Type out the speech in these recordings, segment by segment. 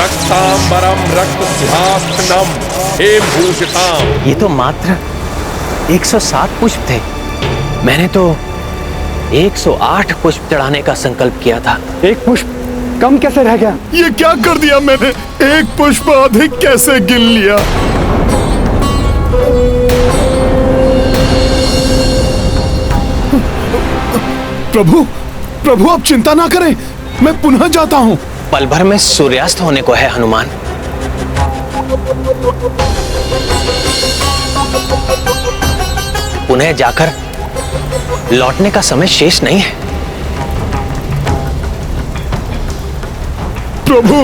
रक्तांबरम रक्त सिंहासनम हेम भूषिताम। ये तो मात्र 107 पुष्प थे। मैंने तो 108 पुष्प चढ़ाने का संकल्प किया था। एक पुष्प कम कैसे रह गया? ये क्या कर दिया मैंने? एक पुष्प अधिक कैसे गिन लिया? प्रभु, प्रभु आप चिंता ना करें, मैं पुनः जाता हूं। पल भर में सूर्यास्त होने को है हनुमान। पुनः जाकर लौटने का समय शेष नहीं है। प्रभु,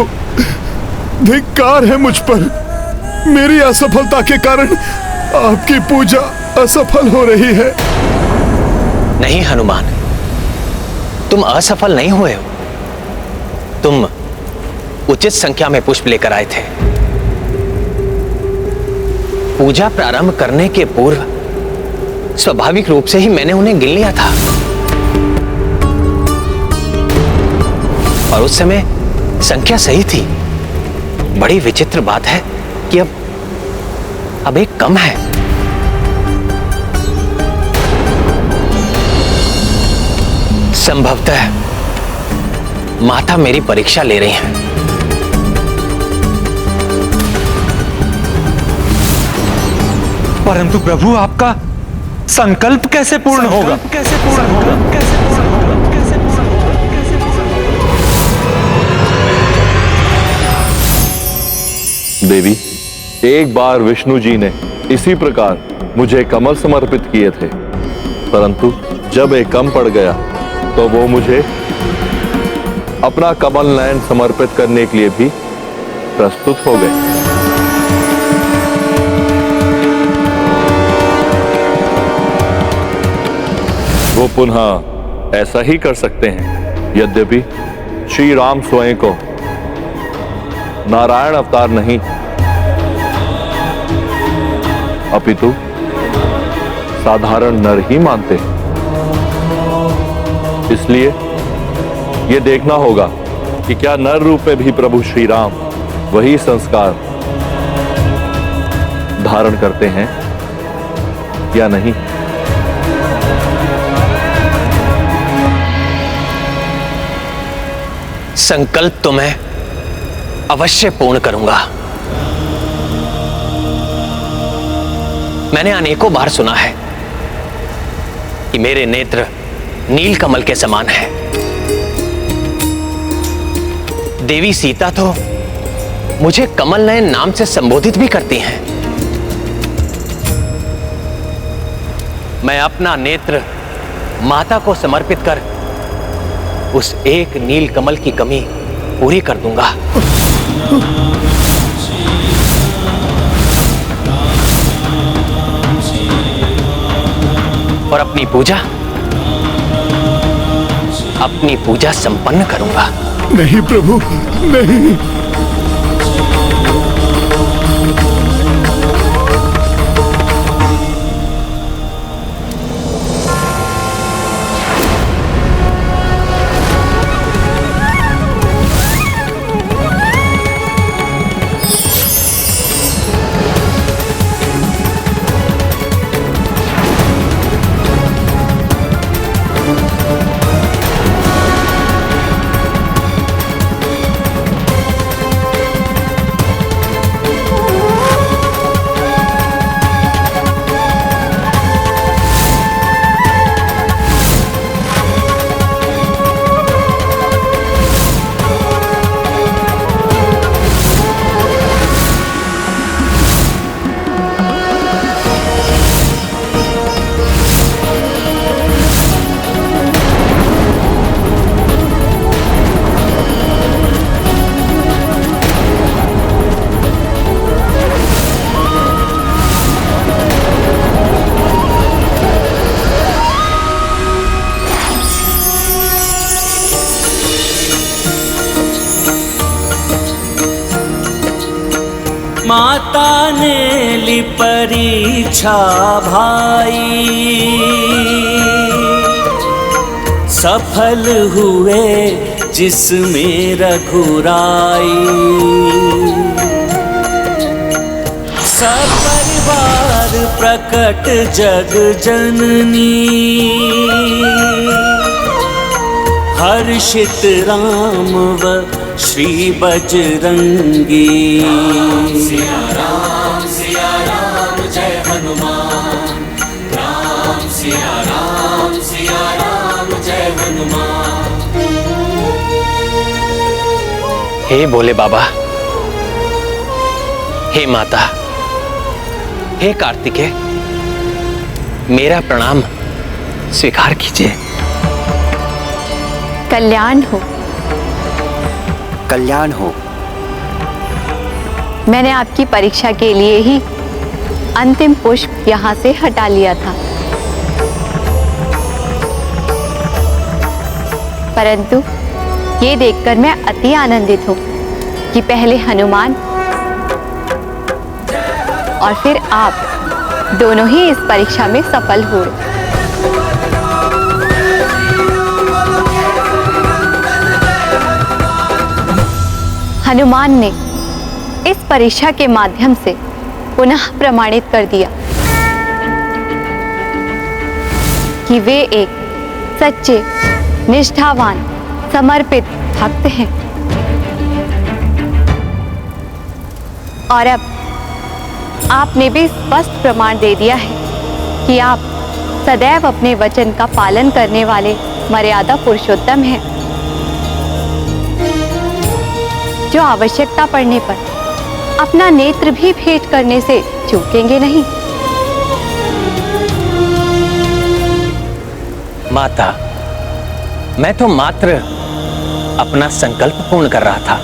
धिक्कार है मुझ पर। मेरी असफलता के कारण आपकी पूजा असफल हो रही है। नहीं हनुमान, तुम असफल नहीं हुए हो। तुम उचित संख्या में पुष्प लेकर आए थे। पूजा प्रारंभ करने के पूर्व स्वाभाविक रूप से ही मैंने उन्हें गिन लिया था। और उस समय संख्या सही थी। बड़ी विचित्र बात है कि अब एक कम है। संभवतः माता मेरी परीक्षा ले रही हैं। परंतु प्रभु, आपका संकल्प कैसे पूर्ण होगा? देवी, एक बार विष्णु जी ने इसी प्रकार मुझे कमल समर्पित किए थे, परंतु जब एक कम पड़ गया तो वो मुझे अपना कमल नयन समर्पित करने के लिए भी प्रस्तुत हो गए। वो पुनः ऐसा ही कर सकते हैं, यद्यपि श्री राम स्वयं को नारायण अवतार नहीं अपितु साधारण नर ही मानते हैं। इसलिए यह देखना होगा कि क्या नर रूप में भी प्रभु श्री राम वही संस्कार धारण करते हैं या नहीं। संकल्प तो मैं अवश्य पूर्ण करूंगा। मैंने अनेकों बार सुना है कि मेरे नेत्र नील कमल के समान है। देवी सीता तो मुझे कमल नयन नाम से संबोधित भी करती हैं। मैं अपना नेत्र माता को समर्पित कर उस एक नील कमल की कमी पूरी कर दूंगा। और अपनी पूजा संपन्न करूंगा। नहीं प्रभु, नहीं। माता ने ली परीक्षा भाई, सफल हुए जिसमें रघुराई। प्रकट जग जननी, हर्षित राम व श्री बजरंगी। सिया राम जय हनुमान, राम सिया राम जय हनुमान। हे भोले बाबा, हे माता, हे कार्तिकेय, मेरा प्रणाम स्वीकार कीजिए। कल्याण हो, कल्याण हो। मैंने आपकी परीक्षा के लिए ही अंतिम पुष्प यहाँ से हटा लिया था, परंतु ये देखकर मैं अति आनंदित हूँ कि पहले हनुमान और फिर आप दोनों ही इस परीक्षा में सफल हुए। हनुमान ने इस परीक्षा के माध्यम से पुनः प्रमाणित कर दिया कि वे एक सच्चे, निष्ठावान, समर्पित भक्त हैं। और अब आपने भी स्पष्ट प्रमाण दे दिया है कि आप सदैव अपने वचन का पालन करने वाले मर्यादा पुरुषोत्तम हैं, जो आवश्यकता पड़ने पर अपना नेत्र भी भेंट करने से चूकेंगे नहीं। माता, मैं तो मात्र अपना संकल्प पूर्ण कर रहा था।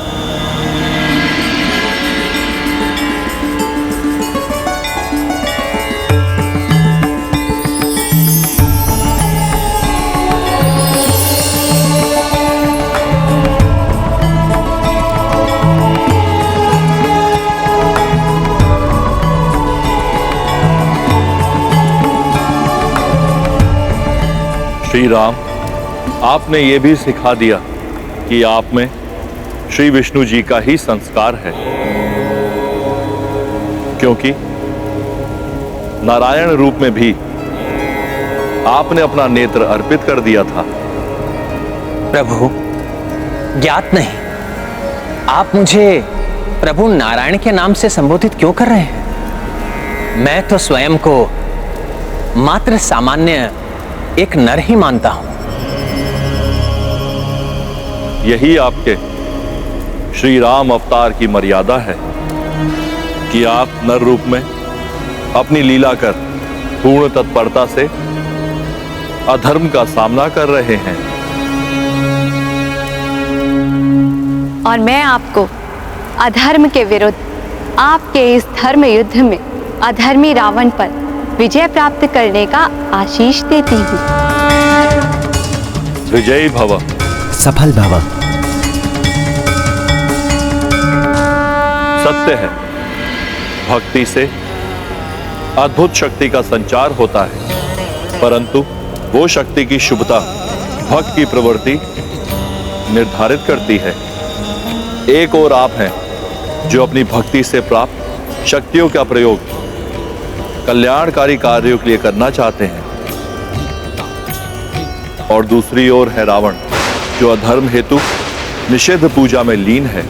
श्री राम, आपने ये भी सिखा दिया कि आप में श्री विष्णु जी का ही संस्कार है, क्योंकि नारायण रूप में भी आपने अपना नेत्र अर्पित कर दिया था। प्रभु, ज्ञात नहीं, आप मुझे प्रभु नारायण के नाम से संबोधित क्यों कर रहे हैं? मैं तो स्वयं को मात्र सामान्य एक नर ही मानता हूं। यही आपके श्री राम अवतार की मर्यादा है कि आप नर रूप में अपनी लीला कर पूर्ण तत्परता से अधर्म का सामना कर रहे हैं। और मैं आपको अधर्म के विरुद्ध आपके इस धर्म युद्ध में अधर्मी रावण पर विजय प्राप्त करने का आशीष देती हूँ। विजयी भव, सफल भव। सत्य है, भक्ति से अद्भुत शक्ति का संचार होता है, परंतु वो शक्ति की शुभता भक्त की प्रवृत्ति निर्धारित करती है। एक और आप हैं जो अपनी भक्ति से प्राप्त शक्तियों का प्रयोग कल्याणकारी कार्यों के लिए करना चाहते हैं, और दूसरी ओर है रावण, जो अधर्म हेतु निषिद्ध पूजा में लीन है।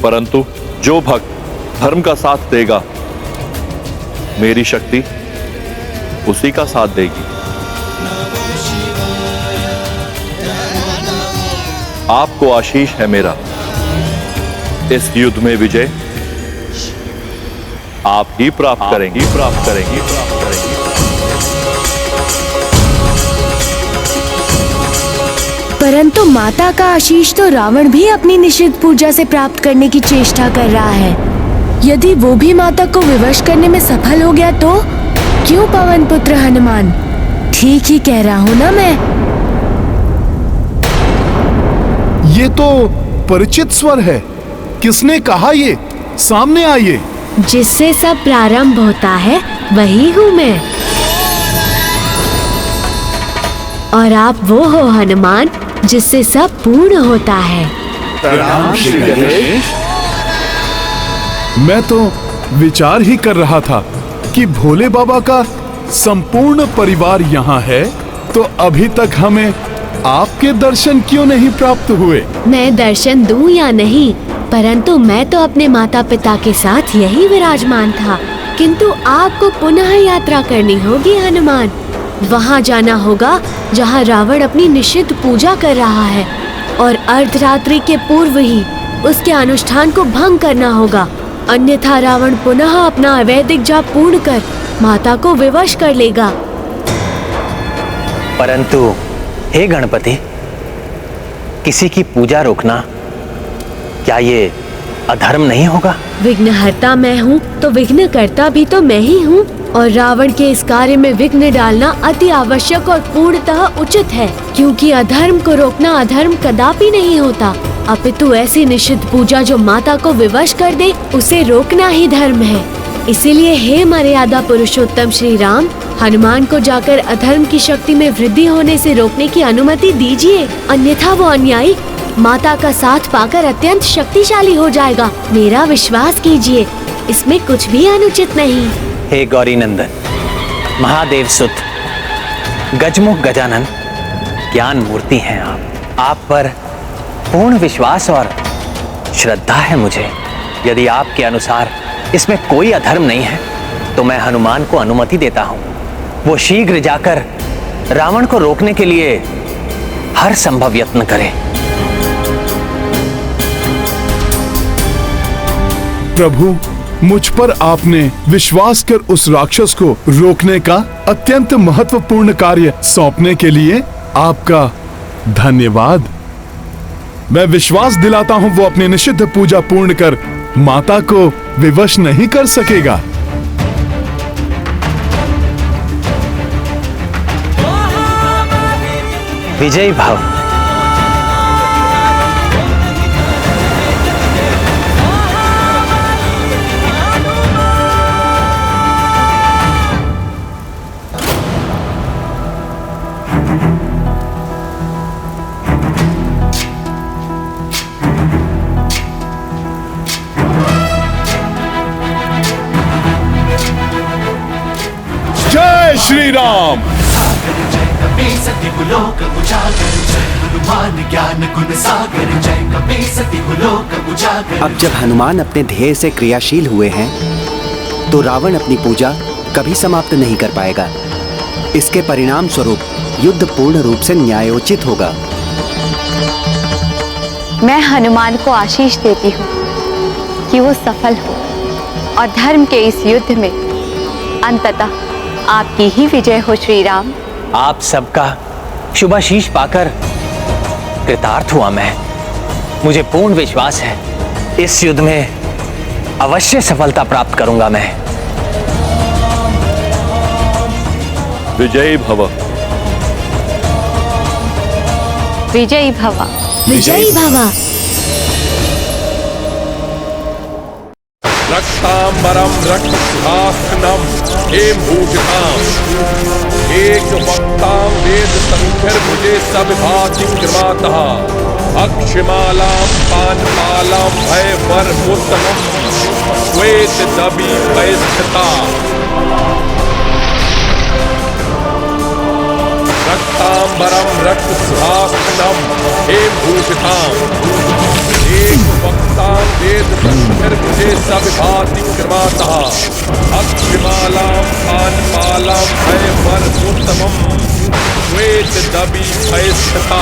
परंतु जो भक्त धर्म का साथ देगा, मेरी शक्ति उसी का साथ देगी। आपको आशीष है मेरा, इस युद्ध में विजय आप ही प्राप्त करेंगी। परंतु माता का आशीष तो रावण भी अपनी निषिद्ध पूजा से प्राप्त करने की चेष्टा कर रहा है। यदि वो भी माता को विवश करने में सफल हो गया तो क्यों पवन पुत्र हनुमान? ठीक ही कह रहा हूँ ना मैं? ये तो परिचित स्वर है, किसने कहा ये? सामने आइए। जिससे सब प्रारंभ होता है वही हूँ मैं। और आप वो हो हनुमान जिससे सब पूर्ण होता है। मैं तो विचार ही कर रहा था कि भोले बाबा का संपूर्ण परिवार यहाँ है, तो अभी तक हमें आपके दर्शन क्यों नहीं प्राप्त हुए? मैं दर्शन दूं या नहीं, परंतु मैं तो अपने माता पिता के साथ यही विराजमान था। किंतु आपको पुनः यात्रा करनी होगी हनुमान। वहाँ जाना होगा जहाँ रावण अपनी निषिद्ध पूजा कर रहा है, और अर्धरात्रि के पूर्व ही उसके अनुष्ठान को भंग करना होगा, अन्यथा रावण पुनः अपना अवैधिक जाप पूर्ण कर माता को विवश कर लेगा। परंतु हे गणपति, किसी की पूजा रोकना क्या ये अधर्म नहीं होगा? विघ्नहर्ता मैं हूँ तो विघ्नकर्ता भी तो मैं ही हूँ, और रावण के इस कार्य में विघ्न डालना अति आवश्यक और पूर्णतः उचित है, क्योंकि अधर्म को रोकना अधर्म कदापि नहीं होता, अपितु ऐसी निषिद्ध पूजा जो माता को विवश कर दे उसे रोकना ही धर्म है। इसीलिए हे मर्यादा पुरुषोत्तम श्री राम, हनुमान को जाकर अधर्म की शक्ति में वृद्धि होने से रोकने की अनुमति दीजिए, अन्यथा वो अन्यायी माता का साथ पाकर अत्यंत शक्तिशाली हो जाएगा। मेरा विश्वास कीजिए, इसमें कुछ भी अनुचित नहीं। हे गौरी नंदन, महादेव सुत, गजमुख गजानन, ज्ञान मूर्ति हैं आप पर पूर्ण विश्वास और श्रद्धा है मुझे। यदि आपके अनुसार इसमें कोई अधर्म नहीं है तो मैं हनुमान को अनुमति देता हूँ, वो शीघ्र जाकर रावण को रोकने के लिए हर संभव यत्न करे। प्रभु, मुझ पर आपने विश्वास कर उस राक्षस को रोकने का अत्यंत महत्वपूर्ण कार्य सौंपने के लिए आपका धन्यवाद। मैं विश्वास दिलाता हूँ वो अपनी निषिद्ध पूजा पूर्ण कर माता को विवश नहीं कर सकेगा। विजयी भव। जय श्री राम। अब जब हनुमान अपने ध्येय से क्रियाशील हुए हैं तो रावण अपनी पूजा कभी समाप्त नहीं कर पाएगा। इसके परिणाम स्वरूप युद्ध पूर्ण रूप से न्यायोचित होगा। मैं हनुमान को आशीष देती हूँ कि वो सफल हो और धर्म के इस युद्ध में अंततः आपकी ही विजय हो श्री राम। आप सबका शुभाशीष पाकर कृतार्थ हुआ मैं। मुझे पूर्ण विश्वास है इस युद्ध में अवश्य सफलता प्राप्त करूंगा मैं। विजयी भव। विजयी भव। विजयी भव। रक्तांबरम रक्तसिंहासनम हेमभूषिताम एक वक्तां वेद संख्यर्भुजे सविभाति कृमातः अक्षमालां पानमालां भयवरमुत्तमं श्वेत दबी वैस्थिता रक्तांबरम रक्तसिंहासनम हेमभूषिताम एक वक्तां वेद संख्यर्भुजे सविभाति कृमातः अक्षमालां पानमालां भयवरमुत्तमं श्वेत दबी वैस्थिता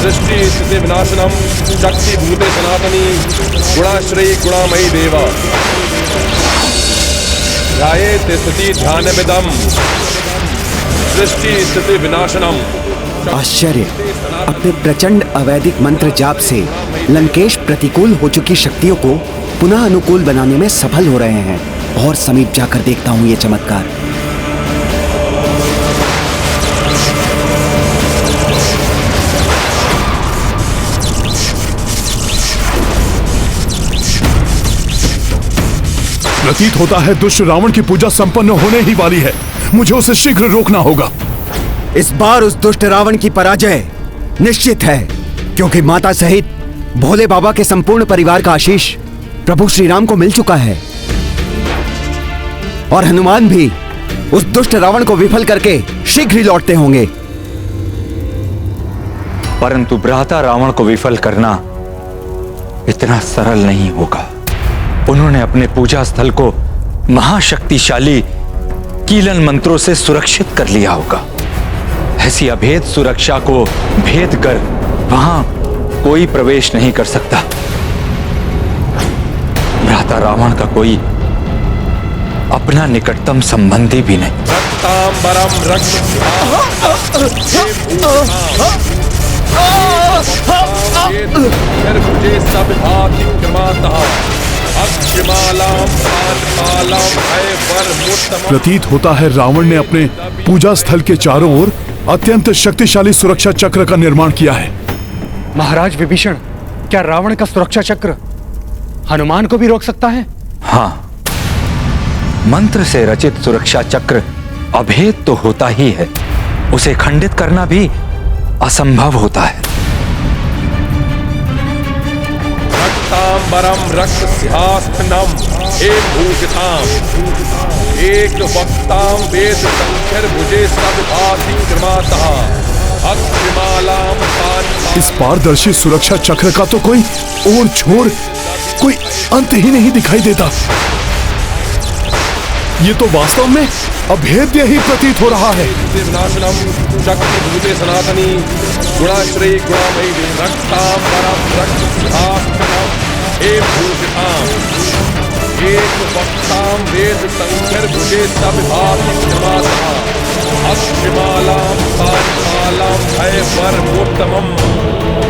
सृष्टि स्थिति विनाशनम शक्ति भूते सनातनी गुणाश्रयी गुणामयी देवा ध्यायेत् स्थिति ध्यानमिदं सृष्टि स्थिति विनाशनम। आश्चर्य, अपने प्रचंड अवैधिक मंत्र जाप से लंकेश प्रतिकूल हो चुकी शक्तियों को पुनः अनुकूल बनाने में सफल हो रहे हैं। और समीप जाकर देखता हूँ ये चमत्कार। प्रतीत होता है दुष्ट रावण की पूजा संपन्न होने ही वाली है। मुझे उसे शीघ्र रोकना होगा। इस बार उस दुष्ट रावण की पराजय निश्चित है, क्योंकि माता सहित भोले बाबा के संपूर्ण परिवार का आशीष प्रभु श्री राम को मिल चुका है। और हनुमान भी उस दुष्ट रावण को विफल करके शीघ्र ही लौटते होंगे। परंतु भ्राता रावण को विफल करना इतना सरल नहीं होगा। उन्होंने अपने पूजा स्थल को महाशक्तिशाली कीलन मंत्रों से सुरक्षित कर लिया होगा। ऐसी अभेद सुरक्षा को भेद कर वहां कोई प्रवेश नहीं कर सकता। भ्राता रावण का कोई अपना निकटतम संबंधी भी नहीं। रक्तांबरम मुझे सब भाति क्रमातः अक्षमालाम पानपालाम भयवरमुत्तमम्। प्रतीत होता है रावण ने अपने पूजा स्थल के चारों ओर अत्यंत शक्तिशाली सुरक्षा चक्र का निर्माण किया है। महाराज विभीषण, क्या रावण का सुरक्षा चक्र हनुमान को भी रोक सकता है? हां, मंत्र से रचित सुरक्षा चक्र अभेद तो होता ही है, उसे खंडित करना भी असंभव होता है। रक्तांबरम रक्त सिंहासनम एक भूषिताम एक वक्ताम वेद संख्यर भुजे सब भाति क्रमातः अक्षमालाम पानपालाम। इस पारदर्शी सुरक्षा चक्र का तो कोई और छोर, कोई अंत ही नहीं दिखाई देता। ये तो वास्तव में अभेद्य ही प्रतीत हो रहा है। विनाशनम शक्ति भूते सनातनी गुणाश्रयी गुणामयी रक्तांबरम रक्त सिंहासनम एक भूषिताम एक वक्ताम वेद संख्यर भुजे सब भाति क्रमातः अक्षमालाम पानपालाम भयवरमुत्तमम्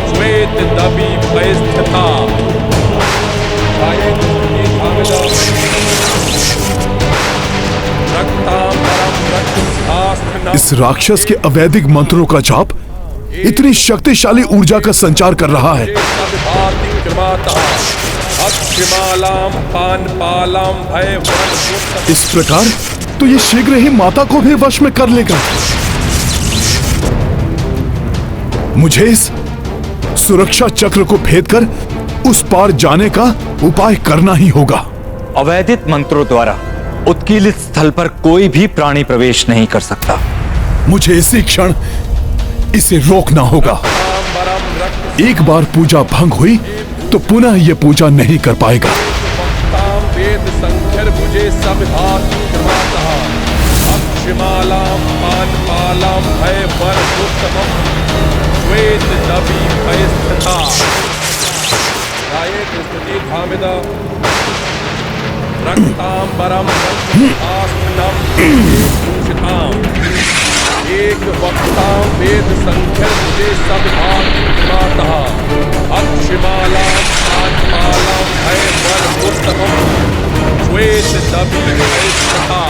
श्वेत दबी भयस्थिता। इस राक्षस के अवैधिक मंत्रों का जाप इतनी शक्तिशाली ऊर्जा का संचार कर रहा है। इस प्रकार तो ये शीघ्र ही माता को भी वश में कर लेगा। मुझे इस सुरक्षा चक्र को भेद कर उस पार जाने का उपाय करना ही होगा। अवैधिक मंत्रों द्वारा उत्कीलित स्थल पर कोई भी प्राणी प्रवेश नहीं कर सकता। मुझे इसी क्षण इसे रोकना होगा। एक बार पूजा भंग हुई तो पुनः ये पूजा नहीं कर पाएगा। वेद संख्यर भुजे सब भाति क्रमातः अक्षमालाम पानपालाम भयवरमुत्तमम् श्वेत दबी भयस्थिता। रक्तांबरम रक्तसिंहासनम भूषिताम एक वक्ताम वेद संख्यर भुजे सब भाति क्रमातः अक्षमालाम पानपालाम भयवरमुत्तमम् श्वेत दबी भयस्थिता।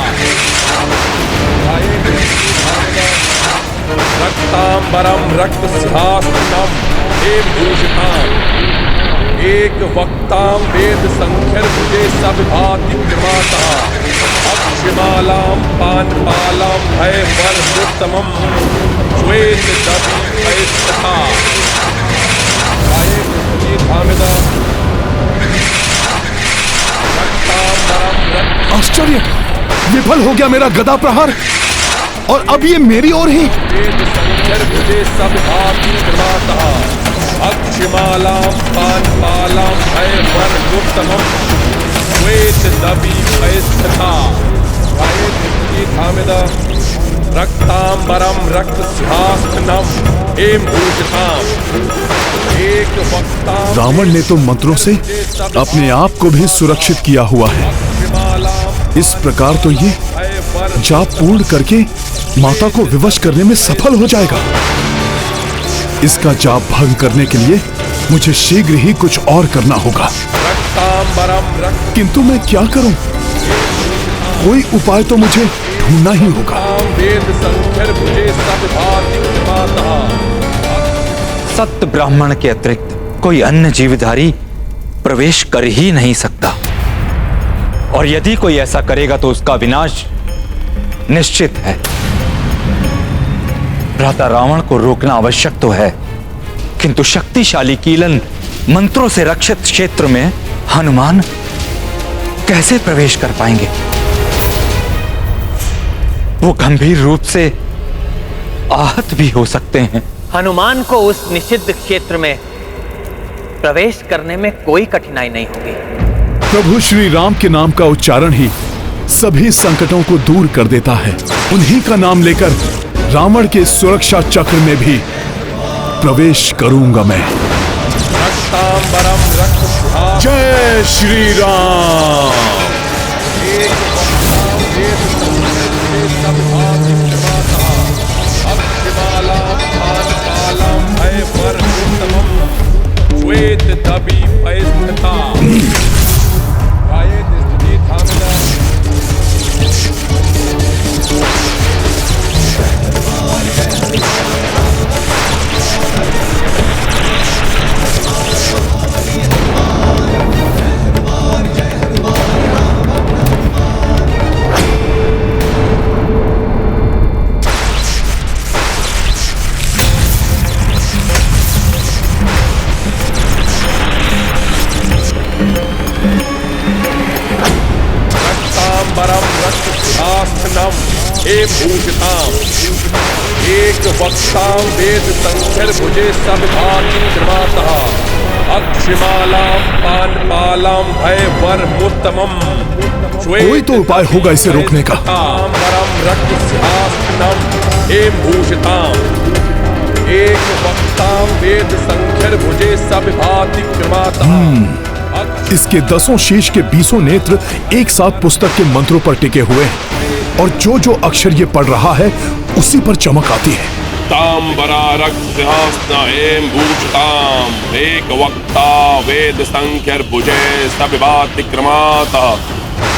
रक्तांबरम रक्त सिंहासनम एक भूषिताम एक वक्ताम वेद संख्यर भुजे सब भाति क्रमातः अक्षमालाम पानपालाम भयवरमुत्तमम् श्वेत दबी भयस्थिता। आश्चर्य, विफल हो गया मेरा गदा प्रहार और अब ये मेरी ओर ही। वेद संख्यर भुजे सब भाति क्रमातः अक्षमालाम पानपालाम भयवरमुत्तमम् श्वेत दबी भयस्थिता। रक्तांबरम रक्त सिंहासनम एम भूषिताम एक वक्ताम। रावण ने तो मंत्रों से अपने आप को भी सुरक्षित किया हुआ है। इस प्रकार तो ये जाप पूर्ण करके माता को विवश करने में सफल हो जाएगा। इसका जाप भंग करने के लिए मुझे शीघ्र ही कुछ और करना होगा। किंतु मैं क्या करूं? कोई उपाय तो मुझे ढूंढना ही होगा। सत्य ब्राह्मण के अतिरिक्त कोई अन्य जीवधारी प्रवेश कर ही नहीं सकता, और यदि कोई ऐसा करेगा तो उसका विनाश निश्चित है। भ्राता रावण को रोकना आवश्यक तो है, किंतु शक्तिशाली कीलन मंत्रों से रक्षित क्षेत्र में हनुमान कैसे प्रवेश कर पाएंगे? वो गंभीर रूप से आहत भी हो सकते हैं। हनुमान को उस निषिद्ध क्षेत्र में प्रवेश करने में कोई कठिनाई नहीं होगी। प्रभु श्री राम के नाम का उच्चारण ही सभी संकटों को दूर कर देता है। उन्हीं का नाम लेकर रावण के सुरक्षा चक्र में भी प्रवेश करूंगा मैं। जय श्री राम। श्वेत दबी पैस्थिता एक वक्तां वेद संख्यर भुजे सविभाति कृमातः अक्षिमालां पानपालां भयवर्मुत्तमम्। कोई तो उपाय होगा इसे रोकने का। एक वक्तां वेद संख्यर भुजे सविभाति कृमातः। इसके 10 शीश के 20 नेत्र एक साथ पुस्तक के मंत्रों पर टिके हुए हैं और जो जो अक्षर ये पढ़ रहा है उसी पर चमक आती है। तांबरा रक्तहस्ता एम भूषताम एक वक्ता वेद संख्यर भुजे सविभाति कृमातः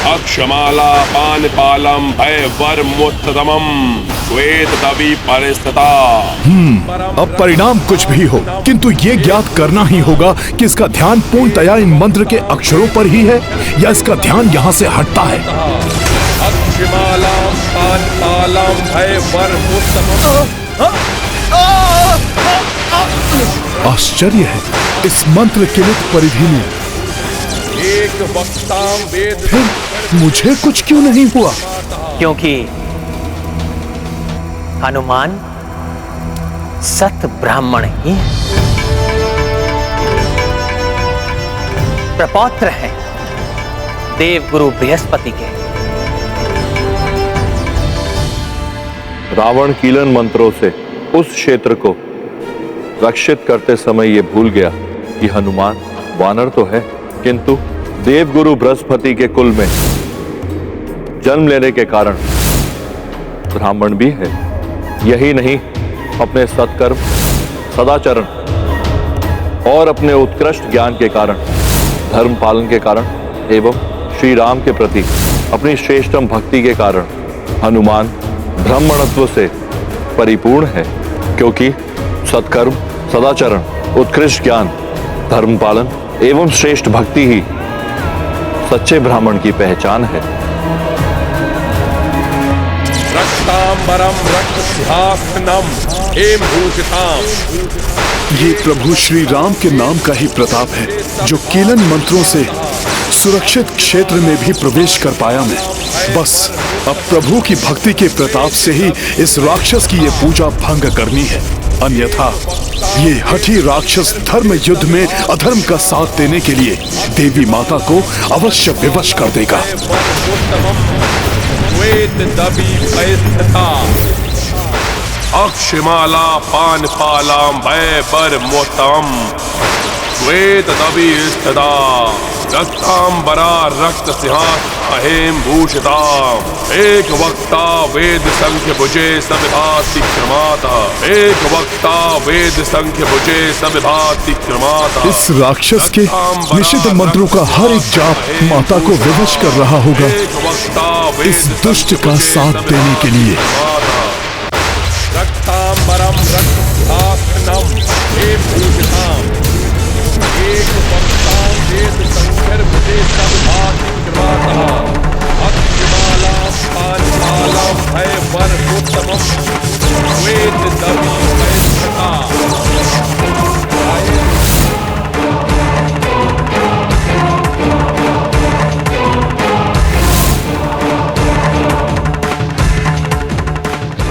अक्षमाला पानपालम भयवर्मुत्तमम् श्वेत दबी परिस्थिता। अब परिणाम कुछ भी हो, किंतु ये ज्ञात करना ही होगा कि इसका ध्यान पूर्णतया इन मंत्र के अक्षरों पर ही है या इसका ध्यान यहाँ से हटता है। अक्षमालां पानपालां भयवर्मुत्तमम्। आश्चर्य है, इस मंत्र किलित परिधि में एक वक्तां वेद फिर मुझे कुछ क्यों नहीं हुआ? क्योंकि हनुमान सत ब्राह्मण ही है, प्रपौत्र हैं देवगुरु बृहस्पति के। रावण कीलन मंत्रों से उस क्षेत्र को रक्षित करते समय ये भूल गया कि हनुमान वानर तो है किंतु देवगुरु बृहस्पति के कुल में जन्म लेने के कारण ब्राह्मण भी है। यही नहीं, अपने सत्कर्म सदाचरण और अपने उत्कृष्ट ज्ञान के कारण, धर्म पालन के कारण एवं श्री राम के प्रति अपनी श्रेष्ठतम भक्ति के कारण हनुमान ब्राह्मणत्व से परिपूर्ण है। क्योंकि सत्कर्म सदाचरण उत्कृष्ट ज्ञान धर्म पालन एवं श्रेष्ठ भक्ति ही सच्चे ब्राह्मण की पहचान है। रक्तांबरम रक्तसिंहासनम हेम भूषिताम। ये प्रभु श्री राम के नाम का ही प्रताप है जो कीलन मंत्रों से सुरक्षित क्षेत्र में भी प्रवेश कर पाया मैं। बस अब प्रभु की भक्ति के प्रताप से ही इस राक्षस की ये पूजा भंग करनी है, अन्यथा ये हठी राक्षस धर्म युद्ध में अधर्म का साथ देने के लिए देवी माता को अवश्य विवश कर देगा। अक्षमाला पानपालां भयवर्मुत्तमम् श्वेत दबी स्थिता रक्तांबरा रक्तसिंहासना हेम भूषिता एक वक्ता वेद संख्य भुजे सविभाति कृमातः एक वक्ता वेद संख्य भुजे सविभाति कृमातः। इस राक्षस के निषिद्ध मंत्रों का हर एक जाप माता को विवश कर रहा होगा इस दुष्ट का साथ देने के लिए। रक्तांबरम रक्तसिंहासनम हेम भूषिताम एक वक्ता वेद संख्यर भुजे सविभाति कृमातः अक्षमालां पानपालां भयवर्मुत्तमम् श्वेत दबी परिस्थिता।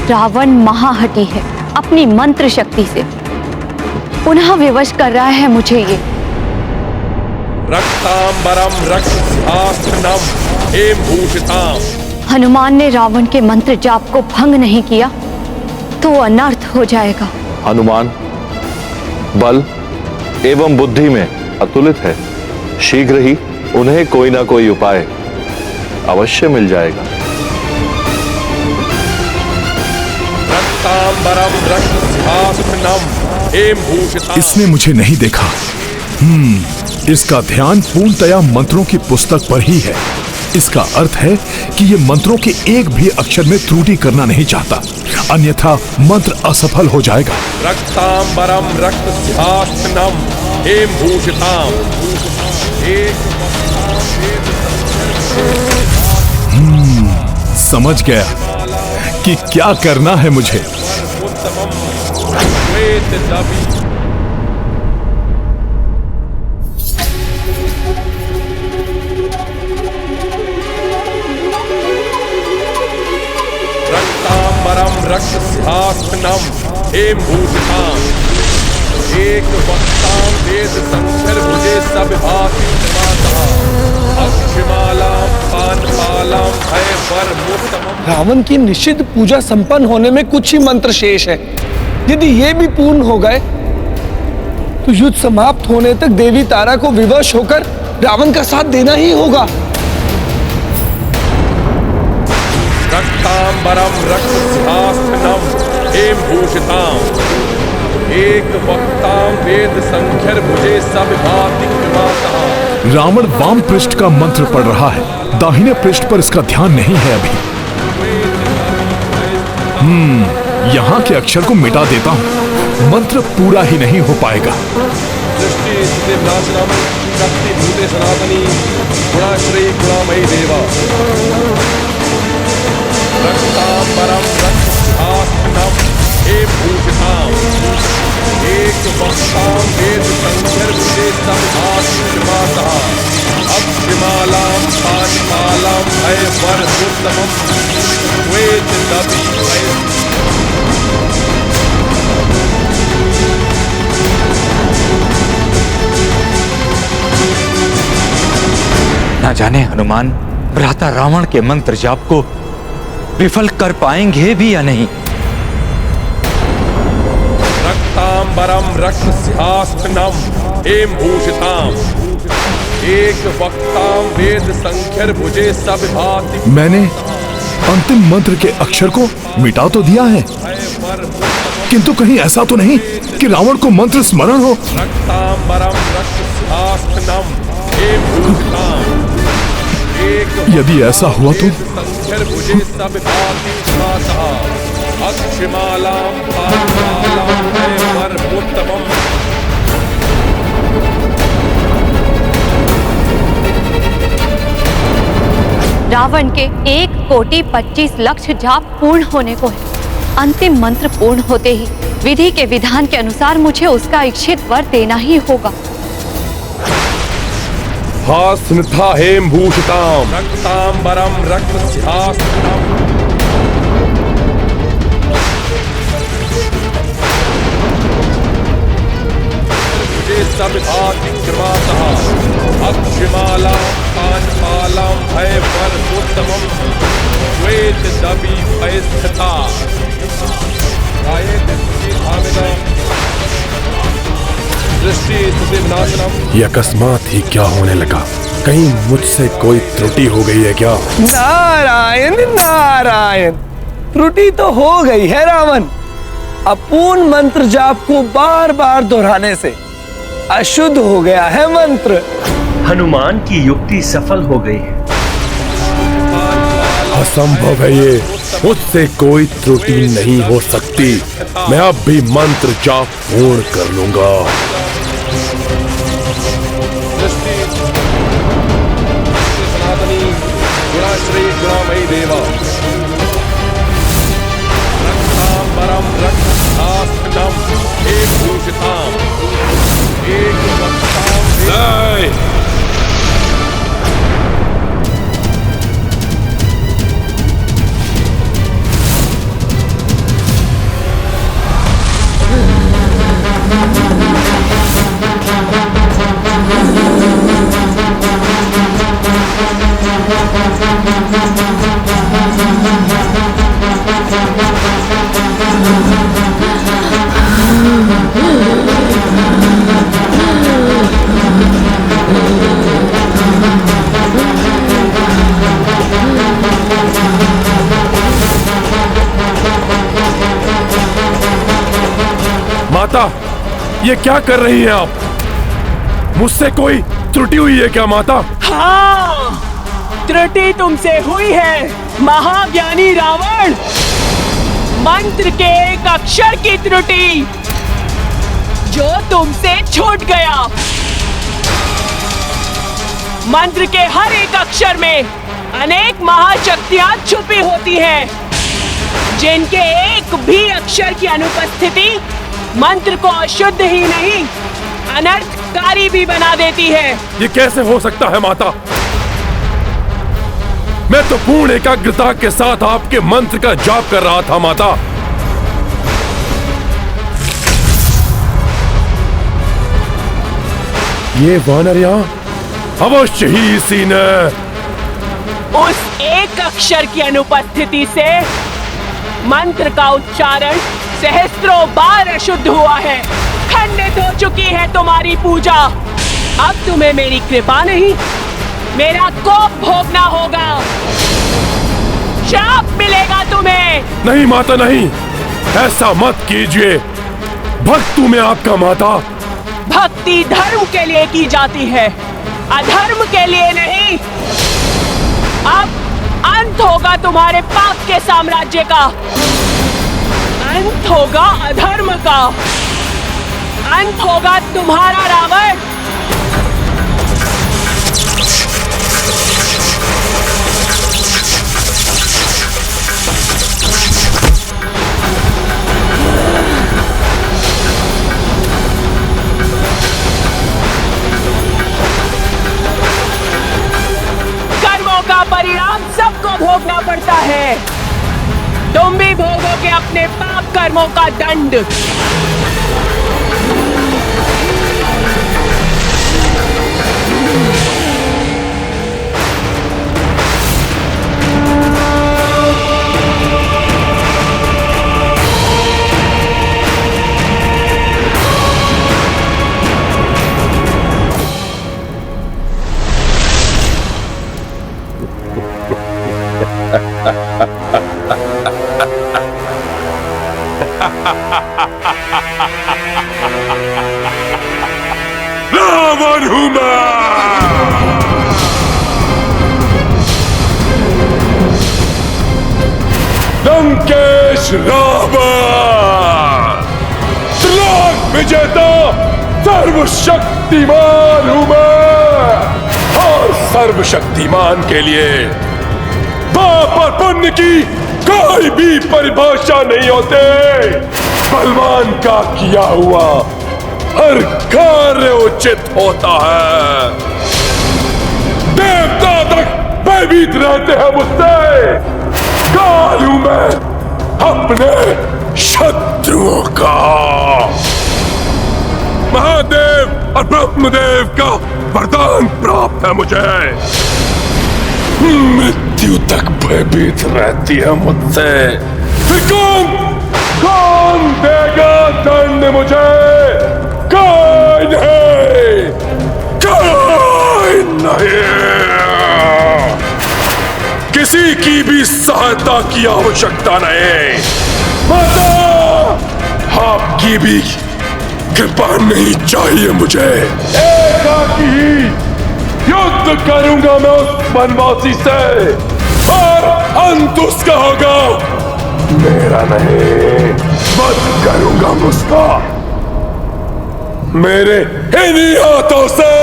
रावण महाहठी है, अपनी मंत्र शक्ति से पुनः विवश कर रहा है मुझे ये। रक्तांबरम रक्तसिंहासनम हेमभूषिताम। हनुमान ने रावण के मंत्र जाप को भंग नहीं किया तो अनर्थ हो जाएगा। हनुमान बल एवं बुद्धि में अतुलित है। शीघ्र ही उन्हें कोई ना कोई उपाय अवश्य मिल जाएगा। रक्तांबरम रक्तसिंहासनम हेमभूषिताम। इसने मुझे नहीं देखा। इसका ध्यान पूर्णतया मंत्रों की पुस्तक पर ही है। इसका अर्थ है कि ये मंत्रों के एक भी अक्षर में त्रुटि करना नहीं चाहता, अन्यथा मंत्र असफल हो जाएगा। रक्तांबरम रक्तसिंहासनम हेमभूषिताम। समझ गया कि क्या करना है मुझे। रक्तांबरम रक्तसिंहासनम हेमभूषिताम। एक वक्तां वेद संकर भुजे सब भाति अक्षमालां पानपालां भयवरमुत्तमम्। रावण की निषिद्ध पूजा संपन्न होने में कुछ ही मंत्र शेष है। यदि ये भी पूर्ण हो गए तो युद्ध समाप्त होने तक देवी तारा को विवश होकर रावण का साथ देना ही होगा। रक्तांबरम रक्तसिंहासनम हेमभूषिताम। एक वक्तां वेद संख्यर भुजे सब भाति कृपातः। रावण वाम पृष्ठ का मंत्र पढ़ रहा है, दाहिने पृष्ठ पर इसका ध्यान नहीं है अभी। यहाँ के अक्षर को मिटा देता हूँ, मंत्र पूरा ही नहीं हो पाएगा। सृष्टि स्थिति विनाशनम शक्ति भूते सनातनी गुणाश्रयी गुणामयी देवा। रक्तांबरम रक्तसिंहासनम हेमभूषिताम। एक वक्तां वेद संख्यर भुजे सब भाति कृपातः अक्षमालां पानपालां भयवरमुत्तमम् वेद दबी ना जाने हनुमान भ्राता रावण के मंत्र जाप को विफल कर पाएंगे भी या नहीं। रक्तांबरम रक्तसिंहासनम हेमभूषिताम। एक वक्तां वेद संख्यर भुजे सब भाति। मैंने अंतिम मंत्र के अक्षर को मिटा तो दिया है, किंतु कहीं ऐसा तो नहीं कि रावण को मंत्र स्मरण हो। रक्तांबरम रक्तसिंहासनम हेमभूषिताम। यदि ऐसा हुआ तो संख्यर भुजे सब भाति कृपातः अक्षमालां पानपालां भयवरमुत्तमम्। रावण के 1,25,00,000 जाप पूर्ण होने को है। अंतिम मंत्र पूर्ण होते ही विधि के विधान के अनुसार मुझे उसका इच्छित वर देना ही होगा। हास्मृथा हेमभूषिताम। रक्तांबरम रक्तसिंहासनम सब भाति कृपातः अक्षमालां पानपालां भयवरमुत्तमम् वेद दबी भयस्थिता। दृष्टि स्थिति विनाशनम। ये अकस्मात ही क्या होने लगा? कहीं मुझसे कोई त्रुटि हो गई है क्या? नारायण नारायण, त्रुटि तो हो गई है रावण। अपूर्ण मंत्र जाप को बार बार दोहराने से अशुद्ध हो गया है मंत्र। हनुमान की युक्ति सफल हो गई है। असंभव है ये, मुझसे कोई त्रुटि नहीं हो सकती। मैं अब भी मंत्र जाप पूर्ण कर लूंगा। सनातनी गुणाश्रयी गुणामयी देवा। रक्तांबरम रक्तसिंहासनम हेमभूषिताम। एक वक्तां वेद माता, ये क्या कर रही हैं आप? मुझसे कोई त्रुटि हुई है क्या माता? हाँ, त्रुटि तुमसे हुई है महाज्ञानी रावण। मंत्र के एक अक्षर की त्रुटि जो तुमसे छूट गया। मंत्र के हर एक अक्षर में अनेक महाशक्तियां छुपी होती हैं, जिनके एक भी अक्षर की अनुपस्थिति मंत्र को अशुद्ध ही नहीं अनर्थकारी भी बना देती है। ये कैसे हो सकता है माता? मैं तो पूर्ण एकाग्रता के साथ आपके मंत्र का जाप कर रहा था माता। ये वानर यहाँ अवश्य ही इसी ने उस एक अक्षर की अनुपस्थिति से मंत्र का उच्चारण सहस्त्रों बार अशुद्ध हुआ है। खंडित हो चुकी है तुम्हारी पूजा। अब तुम्हें मेरी कृपा नहीं, मेरा कोप भोगना होगा। श्राप मिलेगा तुम्हें। नहीं माता नहीं, ऐसा मत कीजिए। भक्त हूं मैं आपका माता। भक्ति धर्म के लिए की जाती है, अधर्म के लिए नहीं। अब अंत होगा तुम्हारे पाप के साम्राज्य का, अंत होगा अधर्म का, अंत होगा तुम्हारा रावण। कर्मों का परिणाम सबको भोगना पड़ता है। तुम भी भोगोगे अपने पाप कर्मों का दंड। रावण हूं मैं। लंकेश रावण, त्रिलोक विजेता सर्वशक्तिमान हूं मैं। और सर्वशक्तिमान के लिए पाप और पुण्य की कोई भी परिभाषा नहीं होते। बलवान का किया हुआ हर कार्य उचित होता है। देवता तक भयभीत रहते हैं मुझसे। काल हूं मैं अपने शत्रुओं का। महादेव और ब्रह्मदेव का वरदान प्राप्त है मुझे। मृत्यु तक भयभीत रहती है मुझसे। फिर कौन देगा दंड मुझे? कोई नहीं, कोई नहीं। किसी की भी सहायता की आवश्यकता नहीं। माता, आपकी भी कृपा नहीं चाहिए मुझे। एकाकी ही युद्ध करूंगा मैं उस वनवासी से, और अंत उसका होगा, मेरा नहीं। वध करूंगा उसका मेरे इन्हीं हाथों से।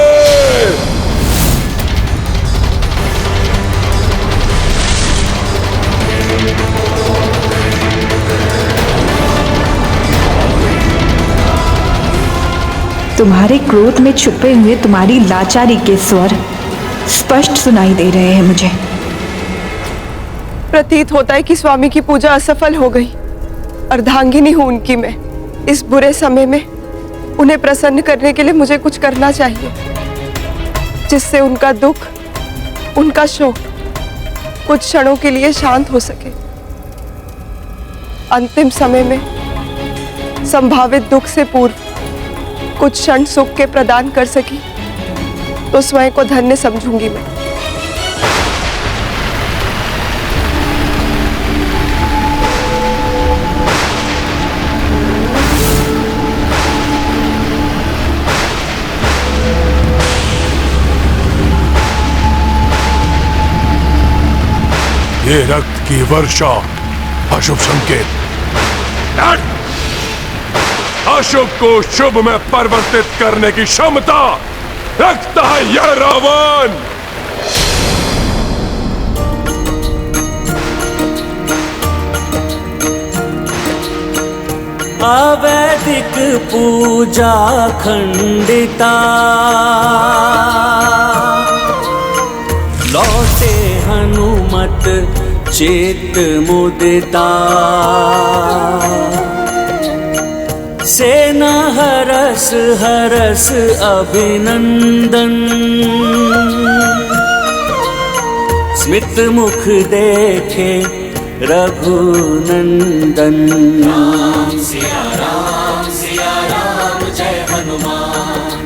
तुम्हारे क्रोध में छुपे हुए तुम्हारी लाचारी के स्वर स्पष्ट सुनाई दे रहे हैं मुझे। प्रतीत होता है कि स्वामी की पूजा असफल हो गई। अर्धांगिनी हूं उनकी मैं। इस बुरे समय में उन्हें प्रसन्न करने के लिए मुझे कुछ करना चाहिए, जिससे उनका दुख, उनका शोक कुछ क्षणों के लिए शांत हो सके। अंतिम समय में संभावित दुख से पूर्व कुछ क्षण सुख के प्रदान कर सकी तो स्वयं को धन्य समझूंगी मैं। ये रक्त की वर्षा अशुभ संकेत। अशुभ को शुभ में परिवर्तित करने की क्षमता रखता है यह रावण। अवैदिक पूजा खंडिता, लौटे हनुमत चित मुदिता। सेना हरस हरस अभिनंदन, स्मित मुख देखे रघुनंदन। राम सिया राम जय हनुमान।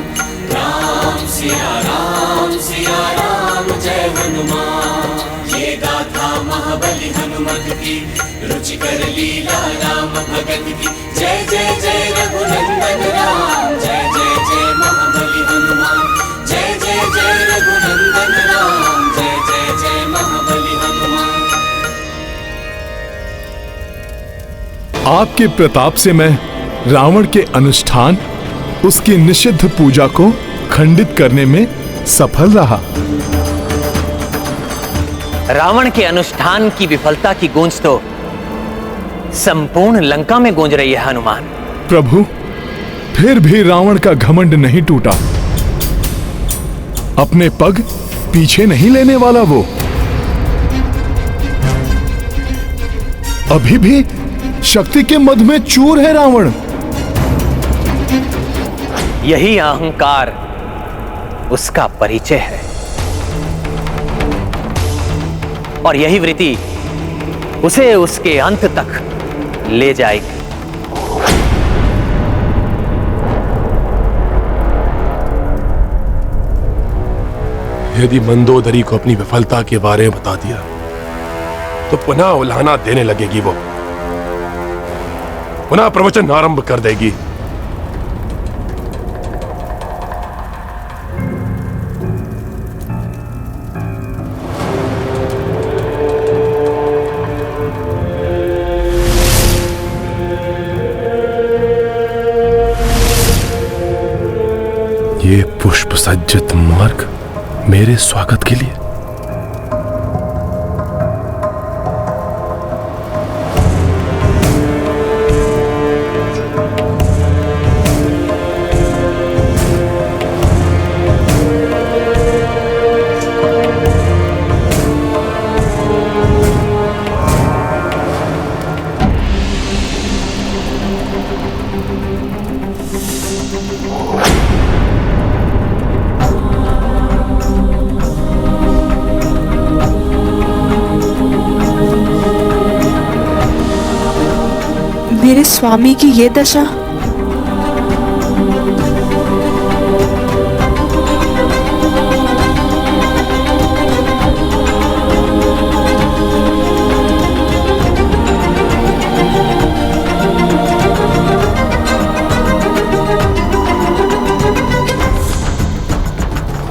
राम सिया राम जय हनुमान। ये गाथा महाबली हनुमत की, रुचिकर लीला राम भगत की। जय जय जय रघुनंदन राम, जय जय जय महाबली हनुमान। जय जय जय रघुनंदन राम, जय जय जय महाबली हनुमान। आपके प्रताप से मैं रावण के अनुष्ठान, उसकी निषिद्ध पूजा को खंडित करने में सफल रहा। रावण के अनुष्ठान की विफलता की गूंज तो संपूर्ण लंका में गूंज रही है हनुमान। प्रभु, फिर भी रावण का घमंड नहीं टूटा। अपने पग पीछे नहीं लेने वाला वो। अभी भी शक्ति के मद में चूर है रावण। यही अहंकार उसका परिचय है और यही वृत्ति उसे उसके अंत तक ले जाएगी। यदि मंदोदरी को अपनी विफलता के बारे में बता दिया तो पुनः उल्हाना देने लगेगी। वो पुनः प्रवचन आरंभ कर देगी। ये पुष्प सज्जित मार्ग मेरे स्वागत के लिए। मेरे स्वामी की ये दशा।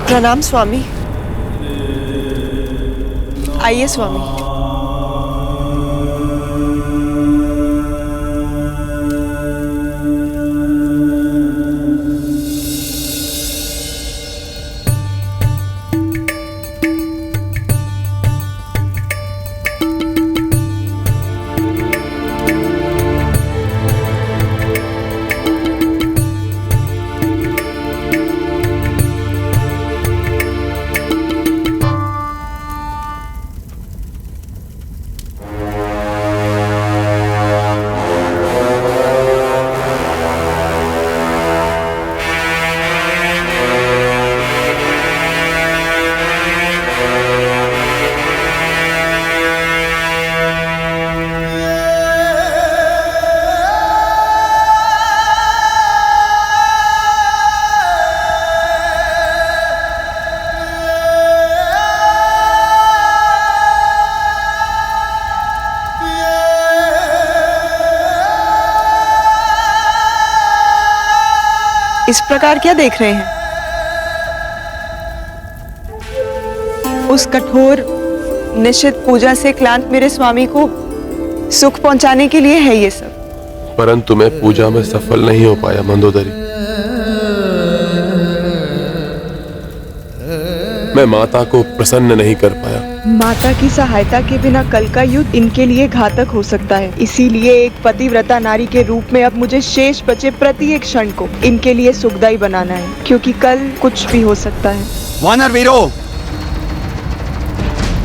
प्रणाम स्वामी। आइए स्वामी। इस प्रकार क्या देख रहे हैं? उस कठोर निश्चित पूजा से क्लांत मेरे स्वामी को सुख पहुंचाने के लिए है ये सब। परंतु मैं पूजा में सफल नहीं हो पाया मंदोदरी। मैं माता को प्रसन्न नहीं कर पाया। माता की सहायता के बिना कल का युद्ध इनके लिए घातक हो सकता है। इसीलिए एक पतिव्रता नारी के रूप में अब मुझे शेष बचे प्रत्येक क्षण को इनके लिए सुखदायी बनाना है, क्योंकि कल कुछ भी हो सकता है। वानर वीरों,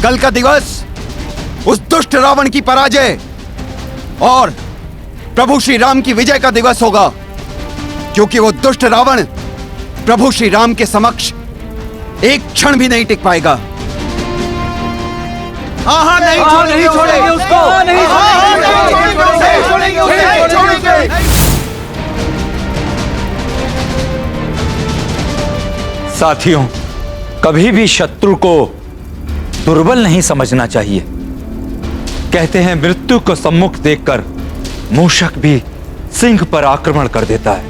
कल का दिवस उस दुष्ट रावण की पराजय और प्रभु श्री राम की विजय का दिवस होगा, क्योंकि वो दुष्ट रावण प्रभु श्री राम के समक्ष एक क्षण भी नहीं टिक पाएगा। नहीं छोड़ेंगे उसको, नहीं छोड़ेंगे। साथियों, कभी भी शत्रु को दुर्बल नहीं समझना चाहिए। कहते हैं मृत्यु को सम्मुख देखकर मूषक भी सिंह पर आक्रमण कर देता है,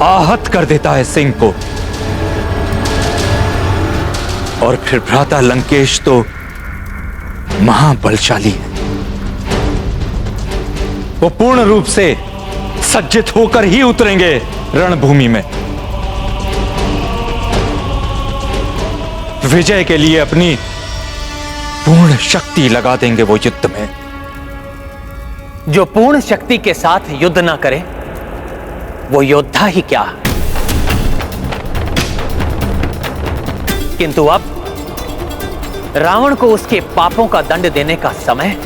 आहत कर देता है सिंह को। और फिर भ्राता लंकेश तो महाबलशाली है, वो पूर्ण रूप से सज्जित होकर ही उतरेंगे रणभूमि में। विजय के लिए अपनी पूर्ण शक्ति लगा देंगे वो युद्ध में। जो पूर्ण शक्ति के साथ युद्ध ना करे वो योद्धा ही क्या। किंतु अब रावण को उसके पापों का दंड देने का समय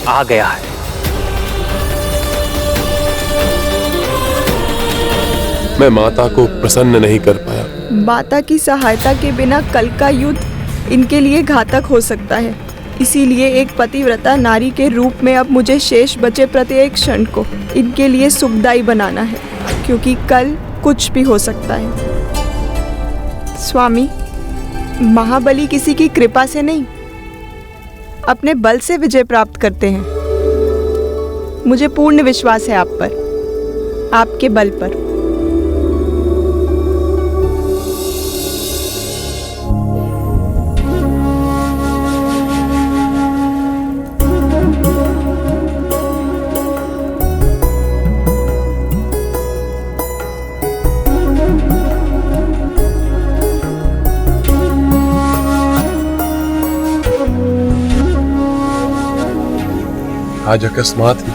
आ गया है। मैं माता को प्रसन्न नहीं कर पाया। माता की सहायता के बिना कल का युद्ध इनके लिए घातक हो सकता है। इसीलिए एक पतिव्रता नारी के रूप में अब मुझे शेष बचे प्रत्येक क्षण को इनके लिए सुखदायी बनाना है, क्योंकि कल कुछ भी हो सकता है। स्वामी, महाबली किसी की कृपा से नहीं, अपने बल से विजय प्राप्त करते हैं। मुझे पूर्ण विश्वास है आप पर, आपके बल पर। आज अकस्मात ही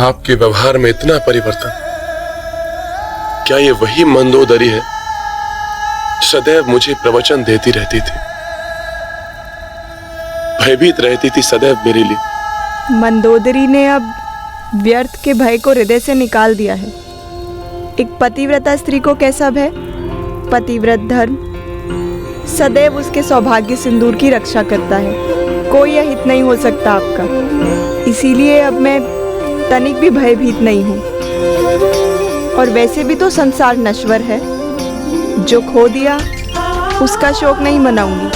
आपके व्यवहार में इतना परिवर्तन। क्या ये वही मंदोदरी है सदैव मुझे प्रवचन देती रहती थी, भयभीत रहती थी सदैव मेरे लिए? मंदोदरी ने अब व्यर्थ के भय को हृदय से निकाल दिया है। एक पतिव्रता स्त्री को कैसा भय? पतिव्रत धर्म सदैव उसके सौभाग्य सिंदूर की रक्षा करता है। कोई अहित नहीं हो सकता आपका। इसीलिए अब मैं तनिक भी भयभीत नहीं हूँ। और वैसे भी तो संसार नश्वर है, जो खो दिया उसका शोक नहीं मनाऊंगी।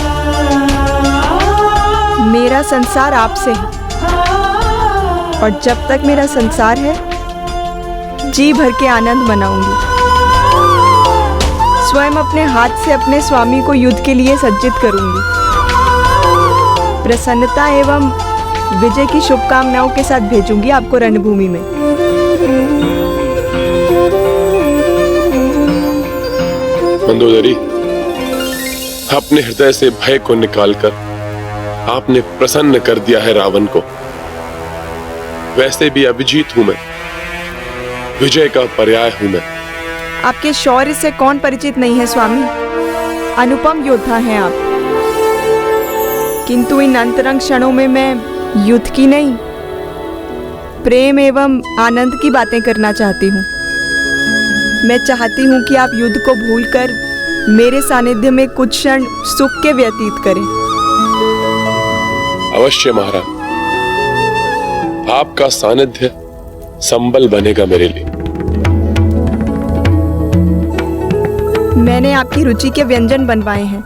मेरा संसार आपसे है, और जब तक मेरा संसार है जी भर के आनंद मनाऊंगी। स्वयं अपने हाथ से अपने स्वामी को युद्ध के लिए सज्जित करूंगी। प्रसन्नता एवं विजय की शुभकामनाओं के साथ भेजूंगी आपको रणभूमि में। मंदोदरी, अपने हृदय से भय को निकालकर आपने प्रसन्न कर दिया है रावण को। वैसे भी अभिजीत हूं मैं, विजय का पर्याय हूं मैं। आपके शौर्य से कौन परिचित नहीं है स्वामी? अनुपम योद्धा हैं आप। किंतु इन अंतरंग क्षणों में मैं युद्ध की नहीं, प्रेम एवं आनंद की बातें करना चाहती हूँ। मैं चाहती हूँ कि आप युद्ध को भूलकर मेरे सानिध्य में कुछ क्षण सुख के व्यतीत करें। अवश्य महाराज, आपका सानिध्य संबल बनेगा मेरे लिए। मैंने आपकी रुचि के व्यंजन बनवाए हैं,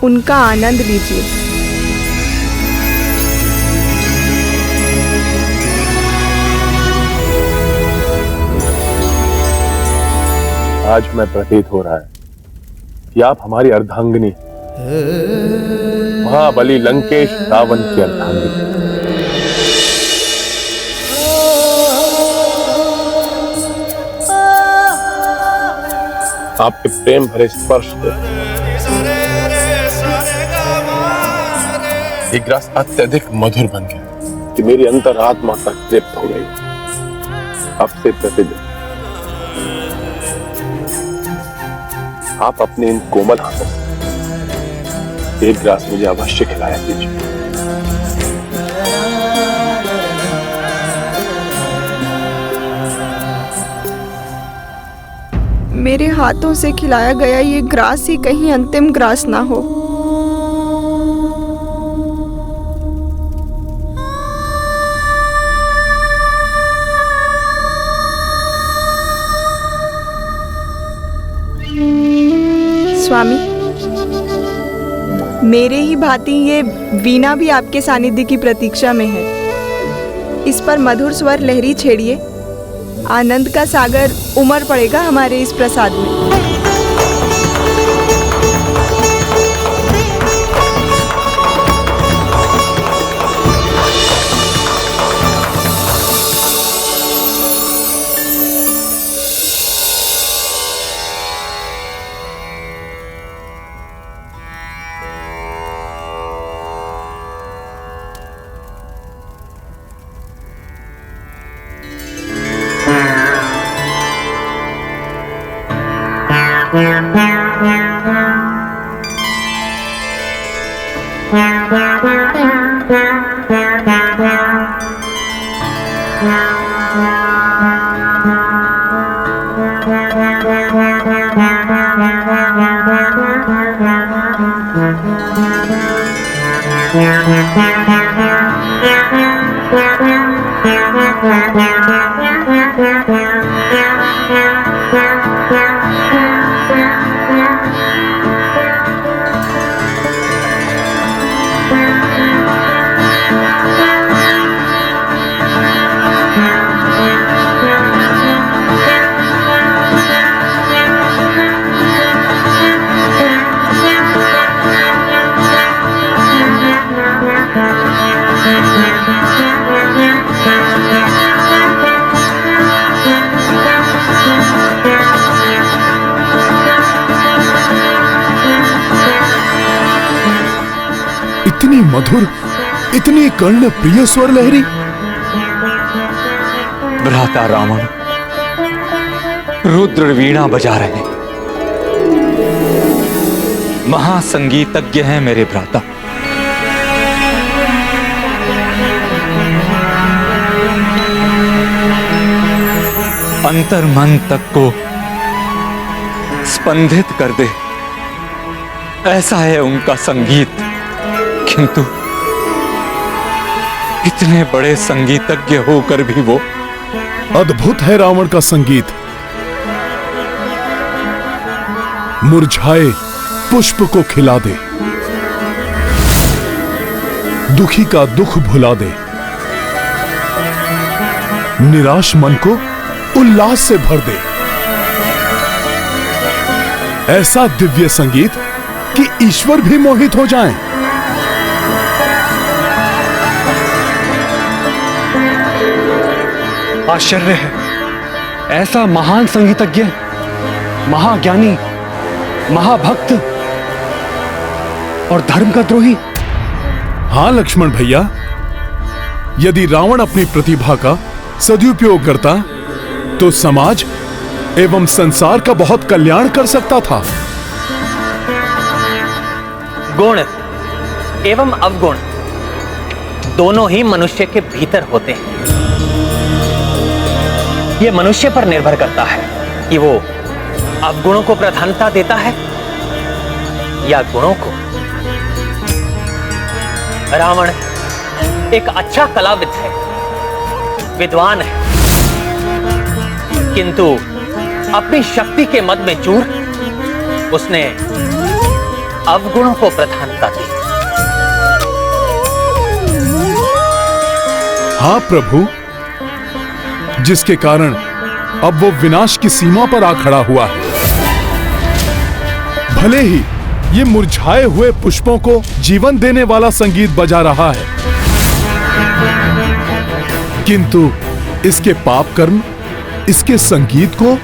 उनका आनंद लीजिए। आज मैं प्रतीत हो रहा है कि आप हमारी अर्धांगिनी, महाबली लंकेश रावण की अर्धांगिनी। आपके प्रेम भरे स्पर्श से ये ग्रास अत्यधिक मधुर बन गया कि मेरी अंतरात्मा तक तृप्त हो गई। अब से प्रतिदिन आप अपने इन कोमल हाथों से एक ग्रास मुझे अवश्य खिलाया कीजिए। मेरे हाथों से खिलाया गया ये ग्रास ही कहीं अंतिम ग्रास ना हो। स्वामी, मेरे ही भांति ये वीणा भी आपके सानिध्य की प्रतीक्षा में है। इस पर मधुर स्वर लहरी छेड़िए, आनंद का सागर उमड़ पड़ेगा हमारे इस प्रसाद में। इतनी मधुर, इतनी कर्ण प्रिय स्वर लहरी। भ्राता रावण रुद्र वीणा बजा रहे हैं, महासंगीतज्ञ हैं मेरे भ्राता। अंतर मन तक को स्पंदित कर दे, ऐसा है उनका संगीत। किंतु इतने बड़े संगीतज्ञ होकर भी वो अद्भुत है रावण का संगीत। मुरझाए पुष्प को खिला दे, दुखी का दुख भुला दे, निराश मन को उल्लास से भर दे। ऐसा दिव्य संगीत कि ईश्वर भी मोहित हो जाएं। आश्चर्य है, ऐसा महान संगीतज्ञ, महाज्ञानी, महाभक्त और धर्म का द्रोही। हां लक्ष्मण भैया, यदि रावण अपनी प्रतिभा का सदुपयोग करता तो समाज एवं संसार का बहुत कल्याण कर सकता था। गुण एवं अवगुण दोनों ही मनुष्य के भीतर होते हैं। यह मनुष्य पर निर्भर करता है कि वो अवगुणों को प्राधान्यता देता है या गुणों को। रावण एक अच्छा कलाविद है, विद्वान है, किंतु अपनी शक्ति के मद में चूर उसने अवगुणों को प्रधानता दी। हाँ प्रभु, जिसके कारण अब वो विनाश की सीमा पर आ खड़ा हुआ है। भले ही ये मुरझाए हुए पुष्पों को जीवन देने वाला संगीत बजा रहा है, किंतु इसके पाप कर्म इसके संगीत को,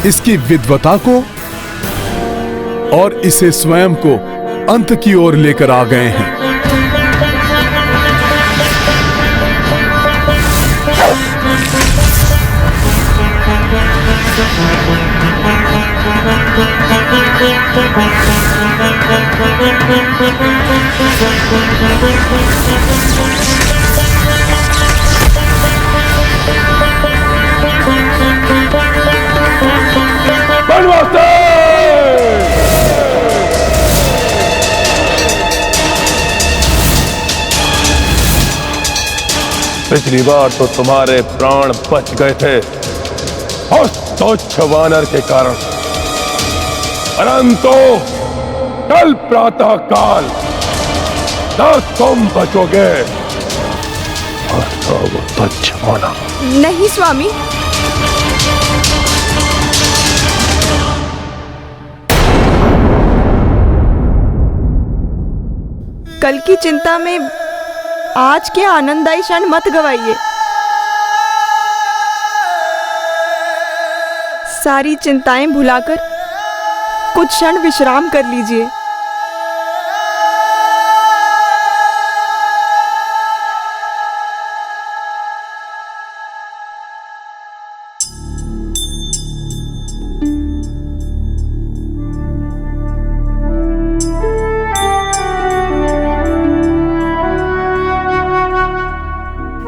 इसकी विद्वता को और इसे स्वयं को अंत की ओर लेकर आ गए हैं। पिछली बार तो तुम्हारे प्राण बच गए थे और तुच्छ वानर के कारण, परंतु कल प्रातः काल न तुम बचोगे और तो वो तुच्छ वानर। नहीं स्वामी, कल की चिंता में आज के आनंददायी क्षण मत गवाइए। सारी चिंताएं भुलाकर कुछ क्षण विश्राम कर लीजिए।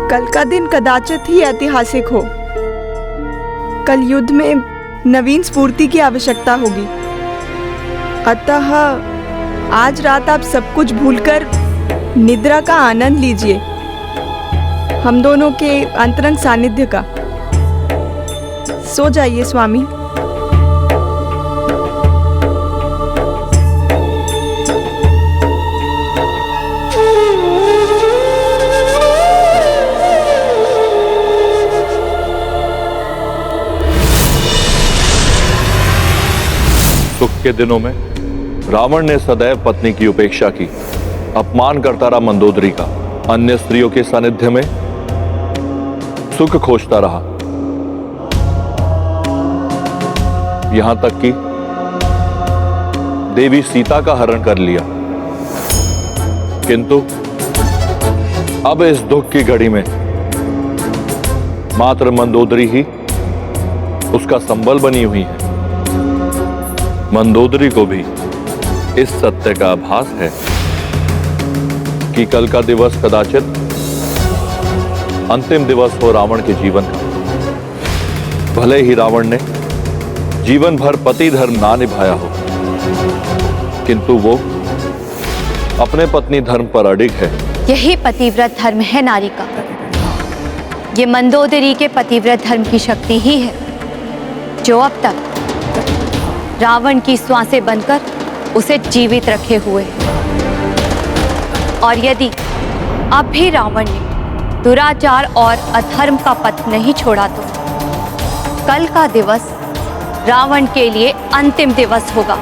कल का दिन कदाचित ही ऐतिहासिक हो। कल युद्ध में नवीन स्फूर्ति की आवश्यकता होगी। अतः आज रात आप सब कुछ भूलकर निद्रा का आनंद लीजिए, हम दोनों के अंतरंग सानिध्य का। सो जाइए स्वामी। सुख के दिनों में रावण ने सदैव पत्नी की उपेक्षा की, अपमान करता रहा मंदोदरी का, अन्य स्त्रियों के सानिध्य में सुख खोजता रहा, यहां तक कि देवी सीता का हरण कर लिया। किंतु अब इस दुख की घड़ी में मात्र मंदोदरी ही उसका संबल बनी हुई है। मंदोदरी को भी इस सत्य का आभास है कि कल का दिवस कदाचित अंतिम दिवस हो रावण के जीवन का। भले ही रावण ने जीवन भर पति धर्म ना निभाया हो, किंतु वो अपने पत्नी धर्म पर अडिग है। यही पतिव्रत धर्म है नारी का। ये मंदोदरी के पतिव्रत धर्म की शक्ति ही है जो अब तक रावण की श्वासें बनकर उसे जीवित रखे हुए है। और यदि अब भी रावण ने दुराचार और अधर्म का पथ नहीं छोड़ा तो कल का दिवस रावण के लिए अंतिम दिवस होगा।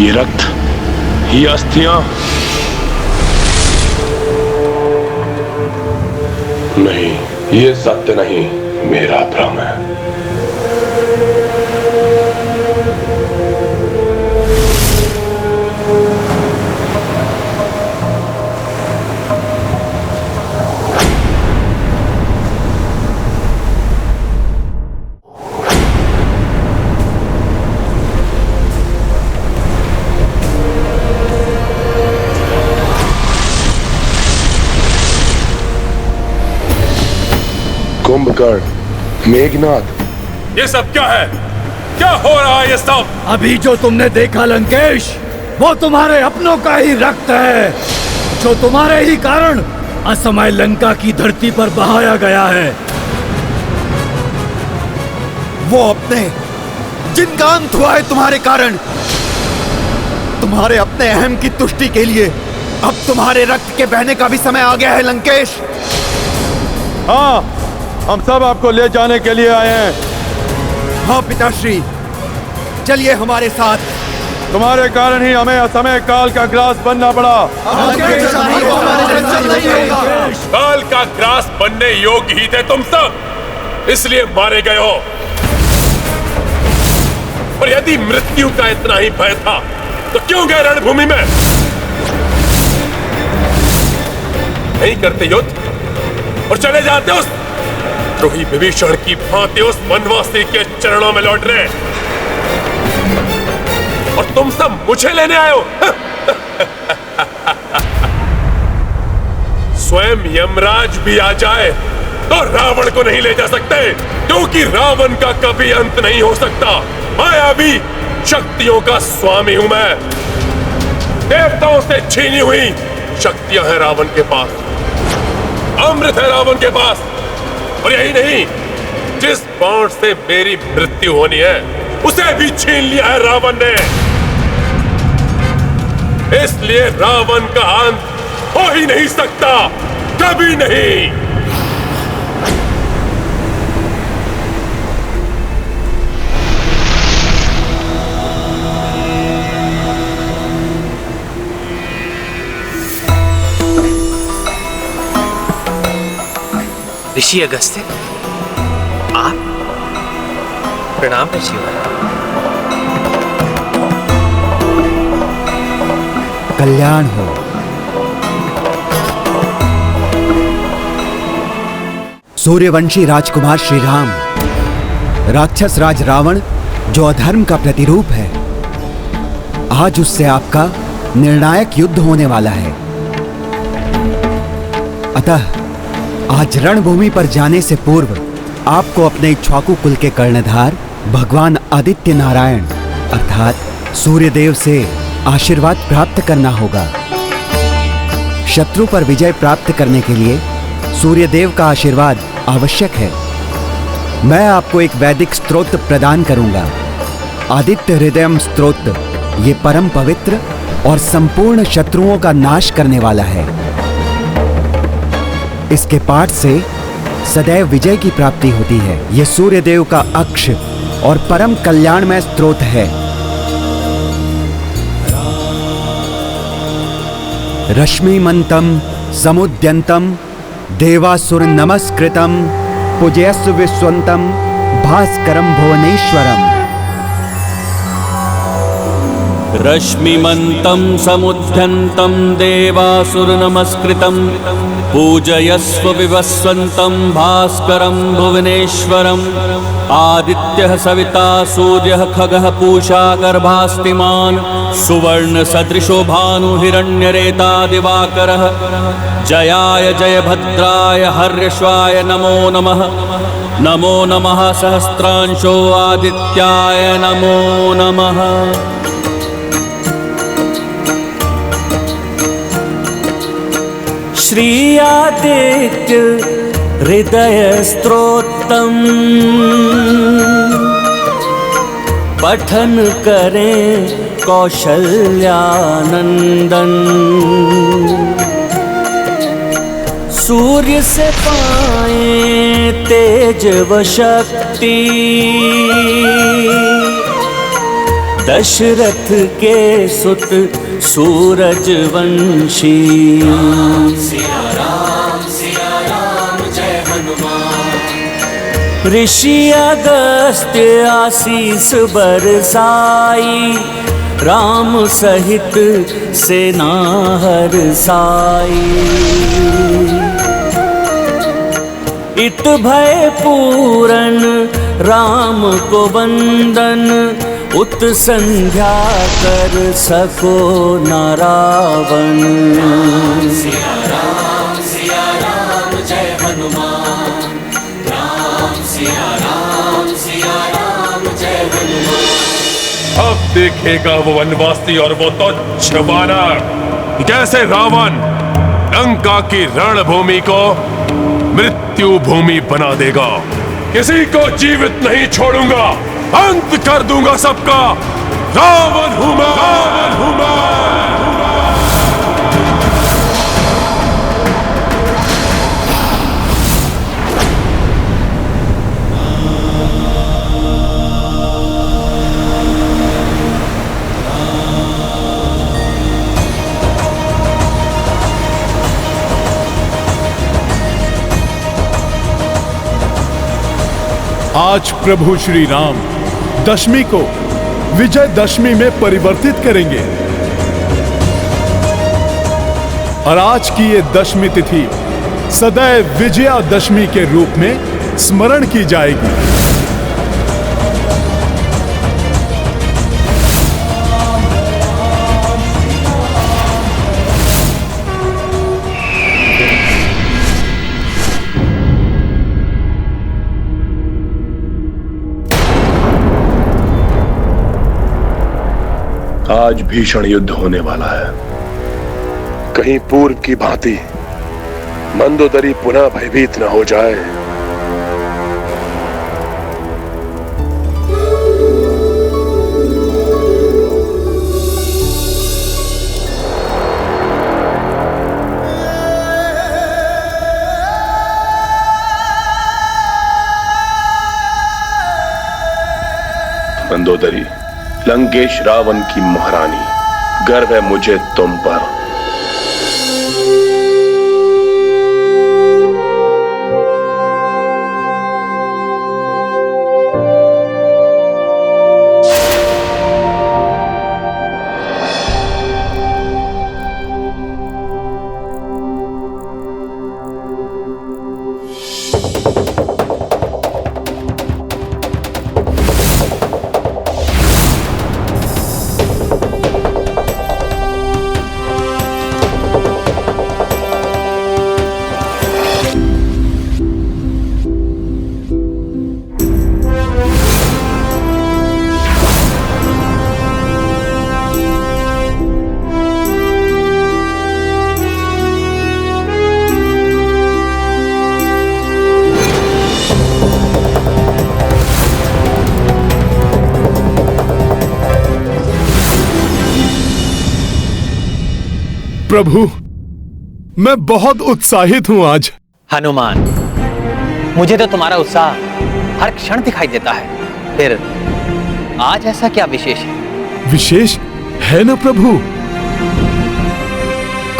ये रक्त, ये अस्थियां नहीं, ये सत्य नहीं, मेरा भ्रम है। कुंभकर्ण, मेघनाथ, ये सब क्या है? क्या हो रहा है ये सब? अभी जो तुमने देखा लंकेश, वो तुम्हारे अपनों का ही रक्त है, जो तुम्हारे ही कारण असमय लंका की धरती पर बहाया गया है। वो अपने जिनका अंत हुआ है तुम्हारे कारण, तुम्हारे अपने अहम की तुष्टि के लिए अब तुम्हारे रक्त के बहने का भी समय आ गया है लंकेश। हाँ, हम सब आपको ले जाने के लिए आए हैं। हाँ पिताश्री, चलिए हमारे साथ। तुम्हारे कारण ही हमें असमय काल का ग्रास बनना पड़ा। काल का ग्रास बनने योग्य ही थे तुम सब, इसलिए मारे गए हो। और यदि मृत्यु का इतना ही भय था तो क्यों गए रणभूमि में? नहीं करते युद्ध और चले जाते उस द्रोही विभीषण की भांति उस वनवासी के चरणों में लौट रहे, और तुम सब मुझे लेने आए हो। स्वयं यमराज भी आ जाए तो रावण को नहीं ले जा सकते, क्योंकि रावण का कभी अंत नहीं हो सकता। मायावी शक्तियों का स्वामी हूं मैं। देवताओं से छीनी हुई शक्तियां हैं रावण के पास, अमृत है रावण के पास। और यही नहीं, जिस बाण से मेरी मृत्यु होनी है उसे भी छीन लिया है रावण ने। इसलिए रावण का अंत हो ही नहीं सकता, कभी नहीं। ऋषि अगस्त्य, आप? प्रणाम ऋषि। कल्याण हो। सूर्यवंशी राजकुमार श्री राम, राक्षस राज रावण जो अधर्म का प्रतिरूप है, आज उससे आपका निर्णायक युद्ध होने वाला है। अतः आज रणभूमि पर जाने से पूर्व आपको अपने इक्ष्वाकु कुल के कर्णधार भगवान आदित्य नारायण अर्थात सूर्यदेव से आशीर्वाद प्राप्त करना होगा। शत्रु पर विजय प्राप्त करने के लिए सूर्यदेव का आशीर्वाद आवश्यक है। मैं आपको एक वैदिक स्तोत्र प्रदान करूंगा, आदित्य हृदयम स्तोत्र। ये परम पवित्र और संपूर्ण शत्रुओं का नाश करने वाला है। इसके पाठ से सदैव विजय की प्राप्ति होती है। यह सूर्यदेव का अक्ष और परम कल्याणमय स्तोत्र है। रश्मिमंतम समुद्यंतम देवासुर नमस्कृतम पूजयस्व विश्वंतम भास्करम भुवनेश्वरम। रश्मिमन्तं समुद्यन्तं देवासुरनमस्कृतं पूजयस्व विवस्वन्तं भास्करं भुवनेश्वरम्। आदित्यः सविता सूर्यः खगः पूषा गर्भास्तिमान् सुवर्णसदृशो भानुहिरण्यरेता दिवाकरः। जयाय जयभद्राय हर्यश्वाय नमो नमः। नमो नमः सहस्रांशो आदित्याय नमो नमः। श्री आदित्य हृदय स्तोत्रम पठन करें कौशल्यानंदन। सूर्य से पाए तेज व शक्ति दशरथ के सुत सूरज वंशी। सिया राम जय हनुमान। ऋषि अगस्त्य आशीष बरसाई, राम सहित सेना हरसाई। इत भय पूरन राम को वंदन, उत संध्या कर सको न रावण। सिया राम जय हनुमान। सिया राम जय हनुमान। अब देखेगा वो वनवासी और वो तुच्छ वानर कैसे रावण लंका की रणभूमि को मृत्यु भूमि बना देगा। किसी को जीवित नहीं छोड़ूंगा, अंत कर दूंगा सबका। रावण हूं मैं, रावण हूं मैं। आज प्रभु श्री राम दशमी को विजय दशमी में परिवर्तित करेंगे और आज की ये दशमी तिथि सदैव विजयादशमी के रूप में स्मरण की जाएगी। आज भीषण युद्ध होने वाला है। कहीं पूर्व की भांति मंदोदरी पुनः भयभीत न हो जाए। मंदोदरी, लंकेश रावण की महारानी, गर्व है मुझे तुम पर। प्रभु, मैं बहुत उत्साहित हूं आज। हनुमान, मुझे तो तुम्हारा उत्साह हर क्षण दिखाई देता है, फिर आज ऐसा क्या विशेष है? विशेष है ना प्रभु।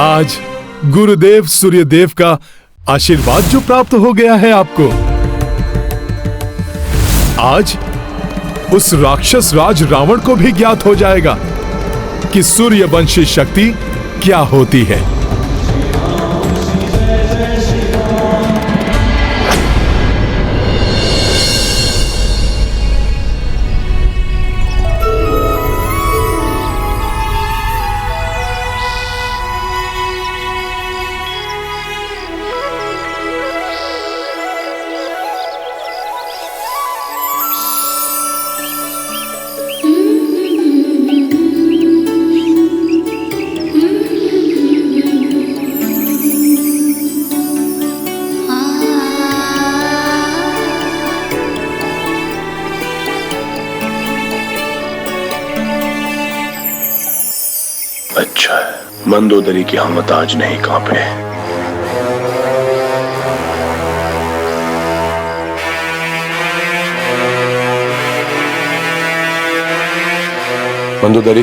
आज गुरुदेव सूर्यदेव का आशीर्वाद जो प्राप्त हो गया है आपको। आज उस राक्षस राज रावण को भी ज्ञात हो जाएगा कि सूर्यवंशी शक्ति क्या होती है। अच्छा है, मंदोदरी की हिम्मत आज नहीं कांपे। मंदोदरी,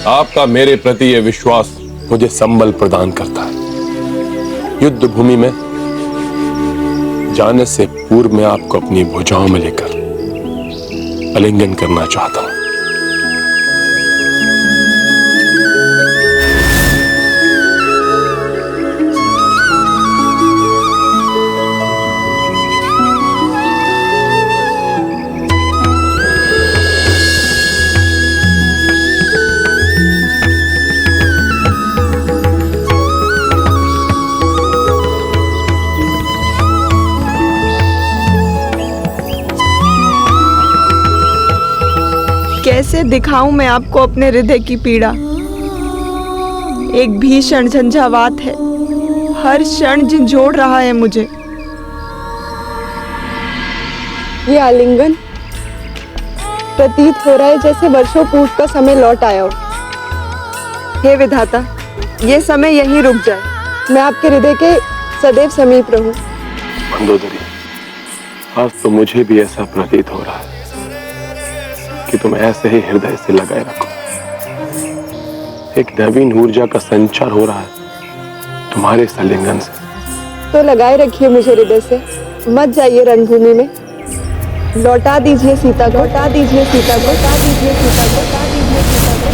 आपका मेरे प्रति यह विश्वास मुझे संबल प्रदान करता है। युद्ध भूमि में जाने से पूर्व मैं आपको अपनी भुजाओं में लेकर आलिंगन करना चाहता हूं। कैसे दिखाऊं मैं आपको अपने हृदय की पीड़ा। एक भीषण झंझावात है, हर क्षण झंझोड़ रहा है मुझे। ये आलिंगन प्रतीत हो रहा है जैसे वर्षों पूर्व का समय लौट आया हो। हे विधाता, ये समय यहीं रुक जाए, मैं आपके हृदय के सदैव समीप रहूं। मंदोदरी, आज तो मुझे भी ऐसा प्रतीत हो रहा है कि तुम ऐसे ही हृदय से लगाए रखो। एक नवीन ऊर्जा का संचार हो रहा है तुम्हारे इस आलिंगन से। तो लगाए रखिए मुझे हृदय से, मत जाइए रणभूमि में। लौटा दीजिए सीता को, लौटा दीजिए सीता को, लौटा दीजिए सीता को, लौटा दीजिए सीता को।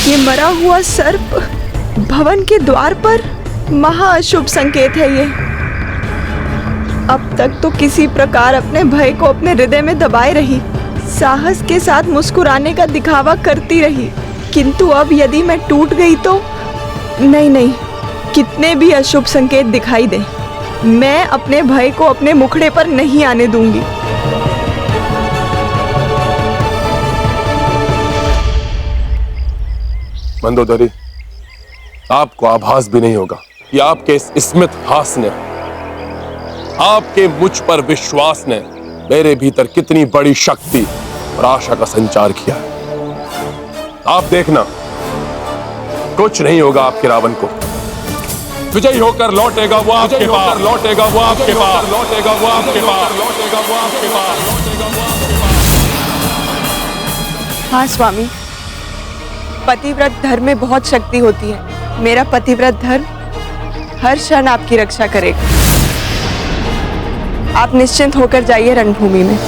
ये मरा हुआ सर्प भवन के द्वार पर, महाअशुभ संकेत है ये। अब तक तो किसी प्रकार अपने भय को अपने हृदय में दबाए रही, साहस के साथ मुस्कुराने का दिखावा करती रही, किंतु अब यदि मैं टूट गई तो नहीं, कितने भी अशुभ संकेत दिखाई दे, मैं अपने भय को अपने मुखड़े पर नहीं आने दूंगी। मंदोदरी, आपको आभास भी नहीं होगा कि आपके इस स्मित हास ने, आपके मुझ पर विश्वास ने मेरे भीतर कितनी बड़ी शक्ति और आशा का संचार किया है। आप देखना, कुछ नहीं होगा आपके रावण को। विजयी होकर लौटेगा वो आपके पास, लौटेगा वो आपके पास, लौटेगा वो आपके पास, लौटेगा वो आपके पास, लौटेगा वो आपके पास। हाँ स्वामी, पतिव्रत धर्म में बहुत शक्ति होती है। मेरा पतिव्रत धर्म हर क्षण आपकी रक्षा करेगा। आप निश्चिंत होकर जाइए रणभूमि में।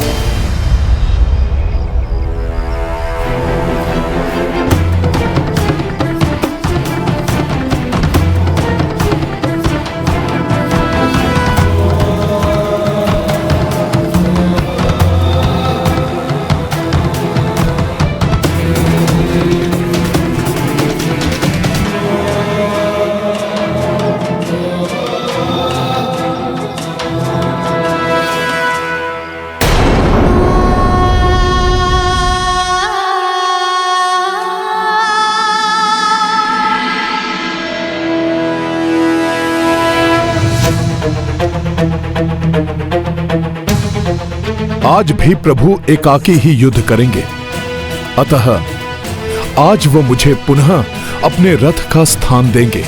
आज भी प्रभु एकाकी ही युद्ध करेंगे, अतः आज वो मुझे पुनः अपने रथ का स्थान देंगे।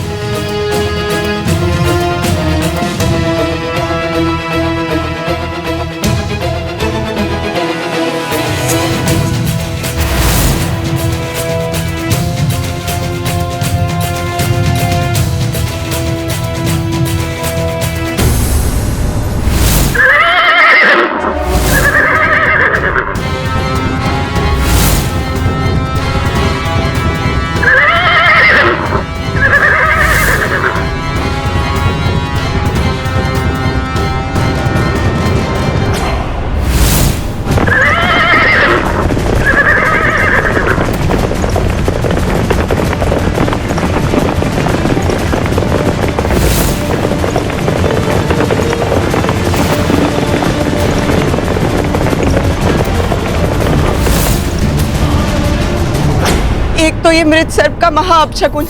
एक तो ये मृत सर्प का महा अपशकुन,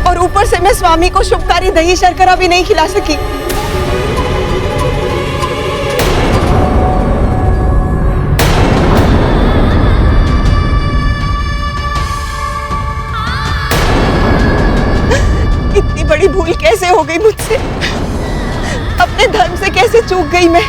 और ऊपर से मैं स्वामी को शुभकारी दही शर्करा भी नहीं खिला सकी। इतनी बड़ी भूल कैसे हो गई मुझसे? अपने धर्म से कैसे चूक गई मैं?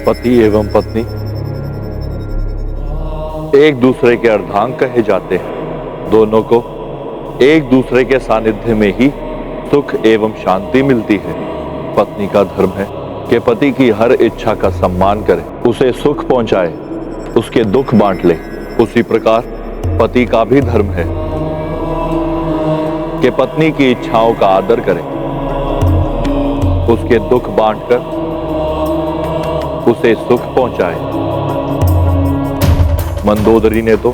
पति एवं पत्नी एक दूसरे के अर्धांग कहे जाते हैं। दोनों को एक दूसरे के सानिध्य में ही सुख एवं शांति मिलती है। पत्नी का धर्म है कि पति की हर इच्छा का सम्मान करे, उसे सुख पहुंचाए, उसके दुख बांट ले। उसी प्रकार पति का भी धर्म है कि पत्नी की इच्छाओं का आदर करे, उसके दुख बांटकर उसे सुख पहुंचाए। मंदोदरी ने तो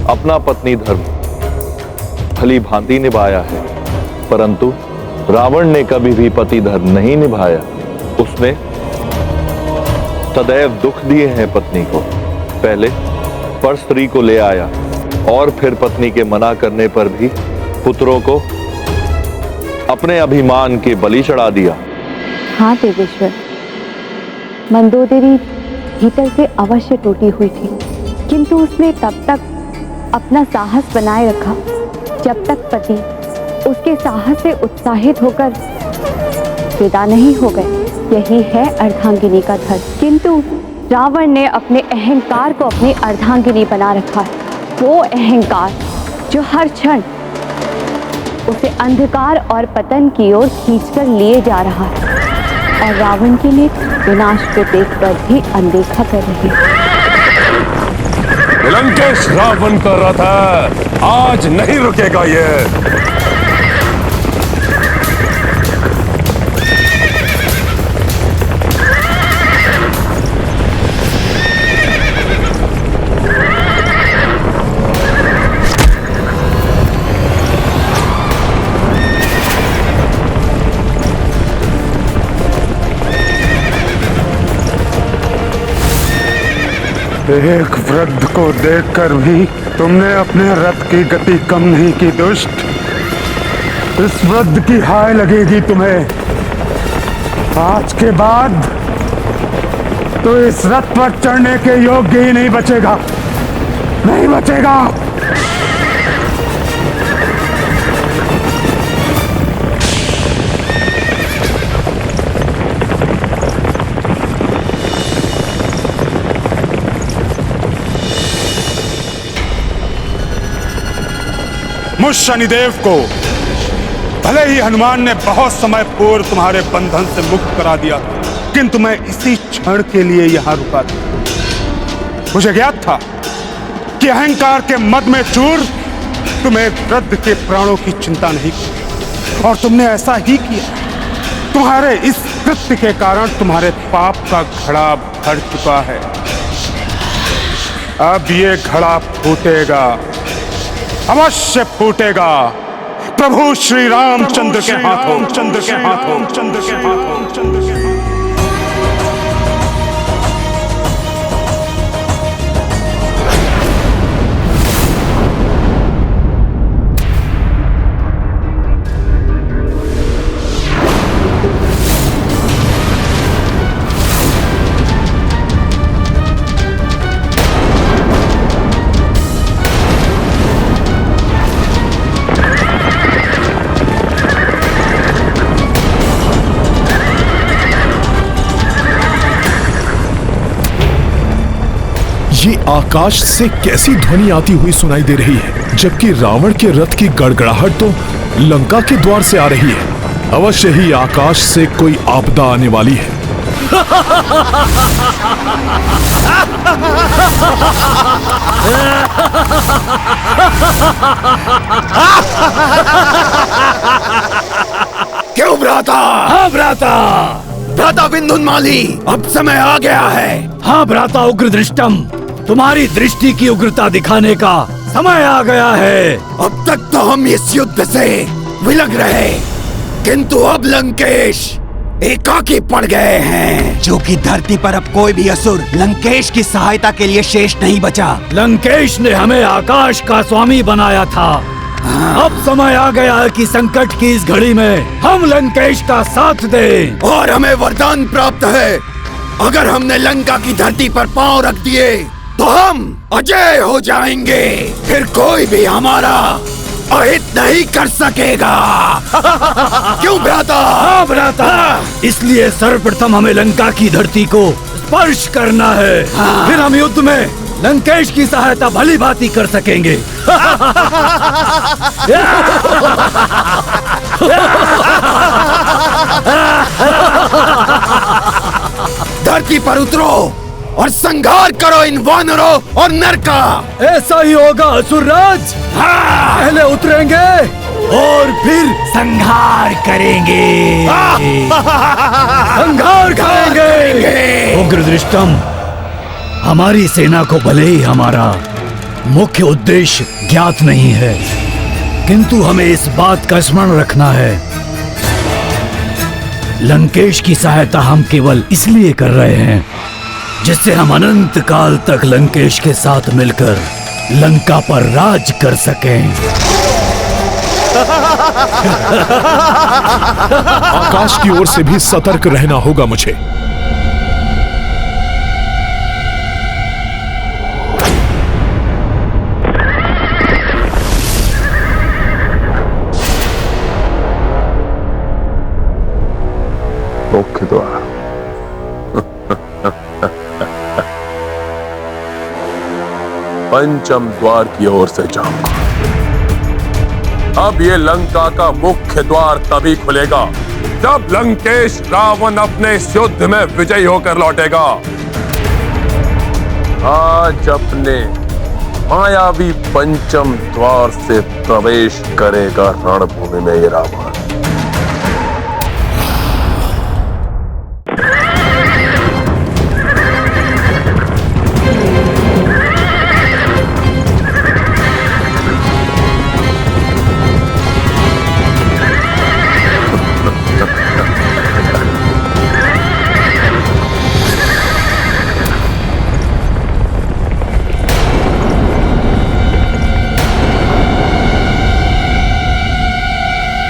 अपना पत्नी धर्म भली भांति निभाया है, परंतु रावण ने कभी भी पति धर्म नहीं निभाया। उसने सदैव दुख दिए हैं पत्नी को। पहले पर स्त्री को ले आया और फिर पत्नी के मना करने पर भी पुत्रों को अपने अभिमान के बलि चढ़ा दिया। हाँ देवेश्वर, मंदोदरी भीतर से अवश्य टूटी हुई थी, किंतु उसने तब तक अपना साहस बनाए रखा जब तक पति उसके साहस से उत्साहित होकर विदा नहीं हो गए। यही है अर्धांगिनी का धर्म। किंतु रावण ने अपने अहंकार को अपनी अर्धांगिनी बना रखा है। वो अहंकार जो हर क्षण उसे अंधकार और पतन की ओर खींचकर लिए जा रहा है, और रावण के लिए विनाश को देखकर भी अनदेखा कर रही है। लंकेश रावण का रथ है, आज नहीं रुकेगा ये। एक वृद्ध को देखकर भी तुमने अपने रथ की गति कम नहीं की दुष्ट। इस वृद्ध की हाय लगेगी तुम्हें। आज के बाद तो इस रथ पर चढ़ने के योग्य ही नहीं बचेगा, नहीं बचेगा। मुझ शनिदेव को भले ही हनुमान ने बहुत समय पूर्व तुम्हारे बंधन से मुक्त करा दिया, किंतु मैं इसी क्षण के लिए यहां रुका था। मुझे ज्ञात था कि अहंकार के मद में चूर तुम्हें वृद्ध के प्राणों की चिंता नहीं की, और तुमने ऐसा ही किया। तुम्हारे इस कृत्य के कारण तुम्हारे पाप का घड़ा भर चुका है। अब ये घड़ा फूटेगा, अवश्य फूटेगा। प्रभु श्री रामचंद्र के हाथों, चंद्र के हाथों, चंद्र के हाथों, चंद्र के हाथों। ये आकाश से कैसी ध्वनि आती हुई सुनाई दे रही है, जबकि रावण के रथ की गड़गड़ाहट तो लंका के द्वार से आ रही है। अवश्य ही आकाश से कोई आपदा आने वाली है। क्यों भ्राता? हाँ भ्राता। भ्राता विंधुनमाली, अब समय आ गया है। हाँ भ्राता उग्र दृष्टम, तुम्हारी दृष्टि की उग्रता दिखाने का समय आ गया है। अब तक तो हम इस युद्ध से विलग रहे, किंतु अब लंकेश एकाकी पड़ गए हैं। जो कि धरती पर अब कोई भी असुर लंकेश की सहायता के लिए शेष नहीं बचा। लंकेश ने हमें आकाश का स्वामी बनाया था। अब समय आ गया है कि संकट की इस घड़ी में हम लंकेश का साथ दें। और हमें वरदान प्राप्त है, अगर हमने लंका की धरती पर पांव रख दिए तो हम अजय हो जाएंगे, फिर कोई भी हमारा अहित नहीं कर सकेगा। क्यों भ्राता? हाँ भ्राता, इसलिए सर्वप्रथम हमें लंका की धरती को स्पर्श करना है। फिर हम युद्ध में लंकेश की सहायता भली भांति कर सकेंगे। धरती पर उतरो और संहार करो इन वानरों और नर का। ऐसा ही होगा असुरराज। पहले उतरेंगे और फिर संहार करेंगे। संहार करेंगे। उग्रदृष्टम, हमारी सेना को भले ही हमारा मुख्य उद्देश्य ज्ञात नहीं है, किंतु हमें इस बात का स्मरण रखना है, लंकेश की सहायता हम केवल इसलिए कर रहे हैं जिससे हम अनंत काल तक लंकेश के साथ मिलकर लंका पर राज कर सकें। आकाश की ओर से भी सतर्क रहना होगा मुझे। मुख्य द्वार। पंचम द्वार की ओर से जाऊंगा। अब ये लंका का मुख्य द्वार तभी खुलेगा जब लंकेश रावण अपने इस युद्ध में विजयी होकर लौटेगा। आज अपने मायावी पंचम द्वार से प्रवेश करेगा रणभूमि में ये रावण।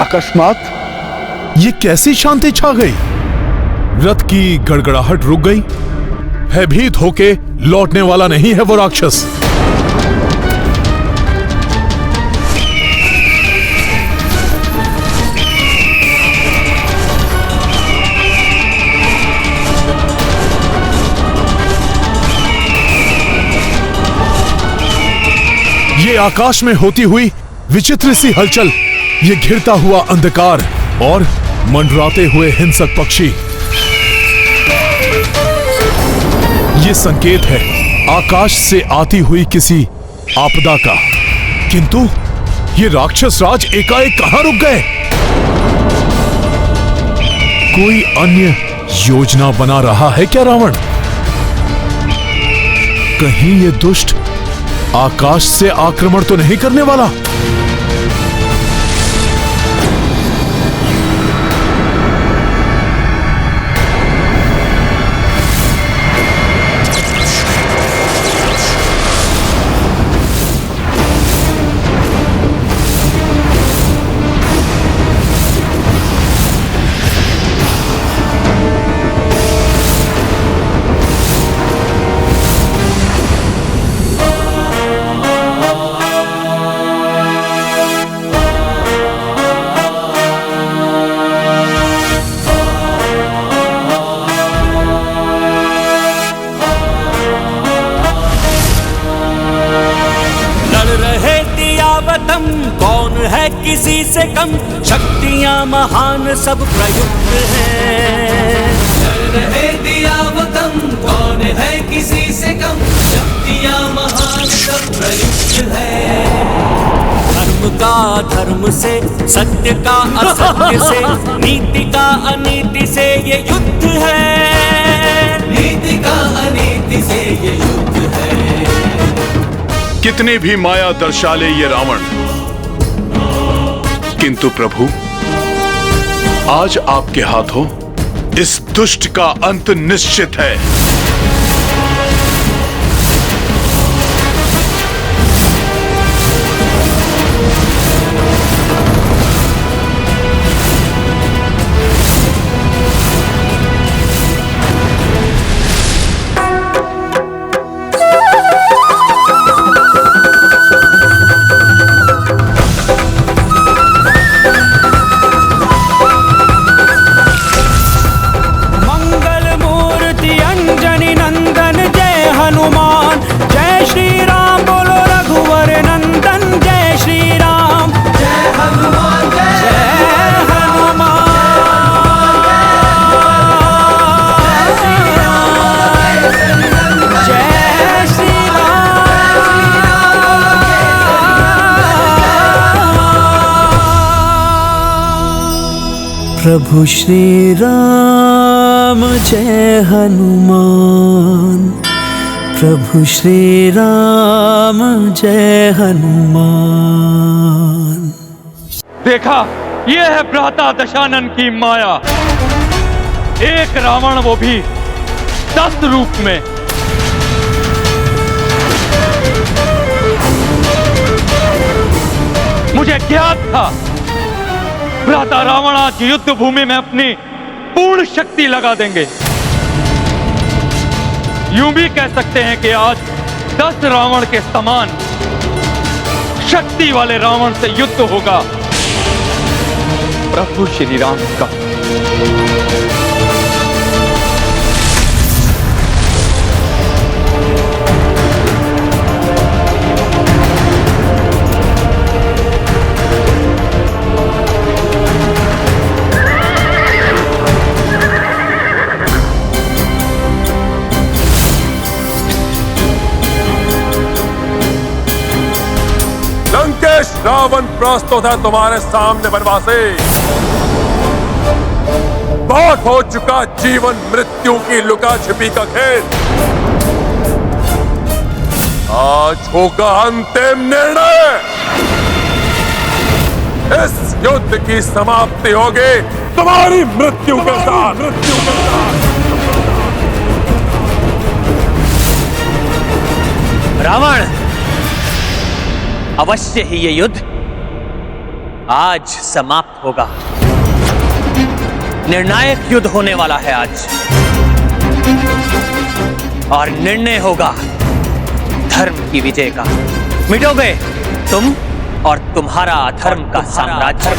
अकस्मात ये कैसी शांति छा गई? रथ की गड़गड़ाहट रुक गई। भयभीत होके लौटने वाला नहीं है वो राक्षस। ये आकाश में होती हुई विचित्र सी हलचल, ये घिरता हुआ अंधकार और मंडराते हुए हिंसक पक्षी, ये संकेत है आकाश से आती हुई किसी आपदा का। किंतु ये राक्षस राज एकाएक कहां रुक गए? कोई अन्य योजना बना रहा है क्या रावण? कहीं ये दुष्ट आकाश से आक्रमण तो नहीं करने वाला? कौन है किसी से कम, शक्तियां महान सब प्रयुक्त हैं। रहे दियावतम, कौन है किसी से कम, शक्तियां महान सब प्रयुक्त है। धर्म का धर्म से, सत्य का असत्य से, नीति का अनीति से ये युद्ध है। नीति का अनीति से ये युद्ध है। कितने भी माया दर्शा ले ये रावण, किंतु प्रभु आज आपके हाथों इस दुष्ट का अंत निश्चित है। प्रभु श्री राम जय हनुमान, प्रभु श्री राम जय हनुमान। देखा, ये है भ्राता दशानन की माया। एक रावण, वो भी 10 रूप में। मुझे ज्ञात था भ्राता रावण आज युद्ध भूमि में अपनी पूर्ण शक्ति लगा देंगे। यूं भी कह सकते हैं कि आज 10 रावण के समान शक्ति वाले रावण से युद्ध होगा प्रभु श्री राम का। रावण प्रस्तुत है तुम्हारे सामने वनवासी। बहुत हो चुका जीवन मृत्यु की लुका छिपी का खेल। आज होगा अंतिम निर्णय। इस युद्ध की समाप्ति होगी तुम्हारी मृत्यु के साथ। रावण, अवश्य ही ये युद्ध आज समाप्त होगा। निर्णायक युद्ध होने वाला है आज, और निर्णय होगा धर्म की विजय का। मिटोगे तुम और तुम्हारा अधर्म का साम्राज्य।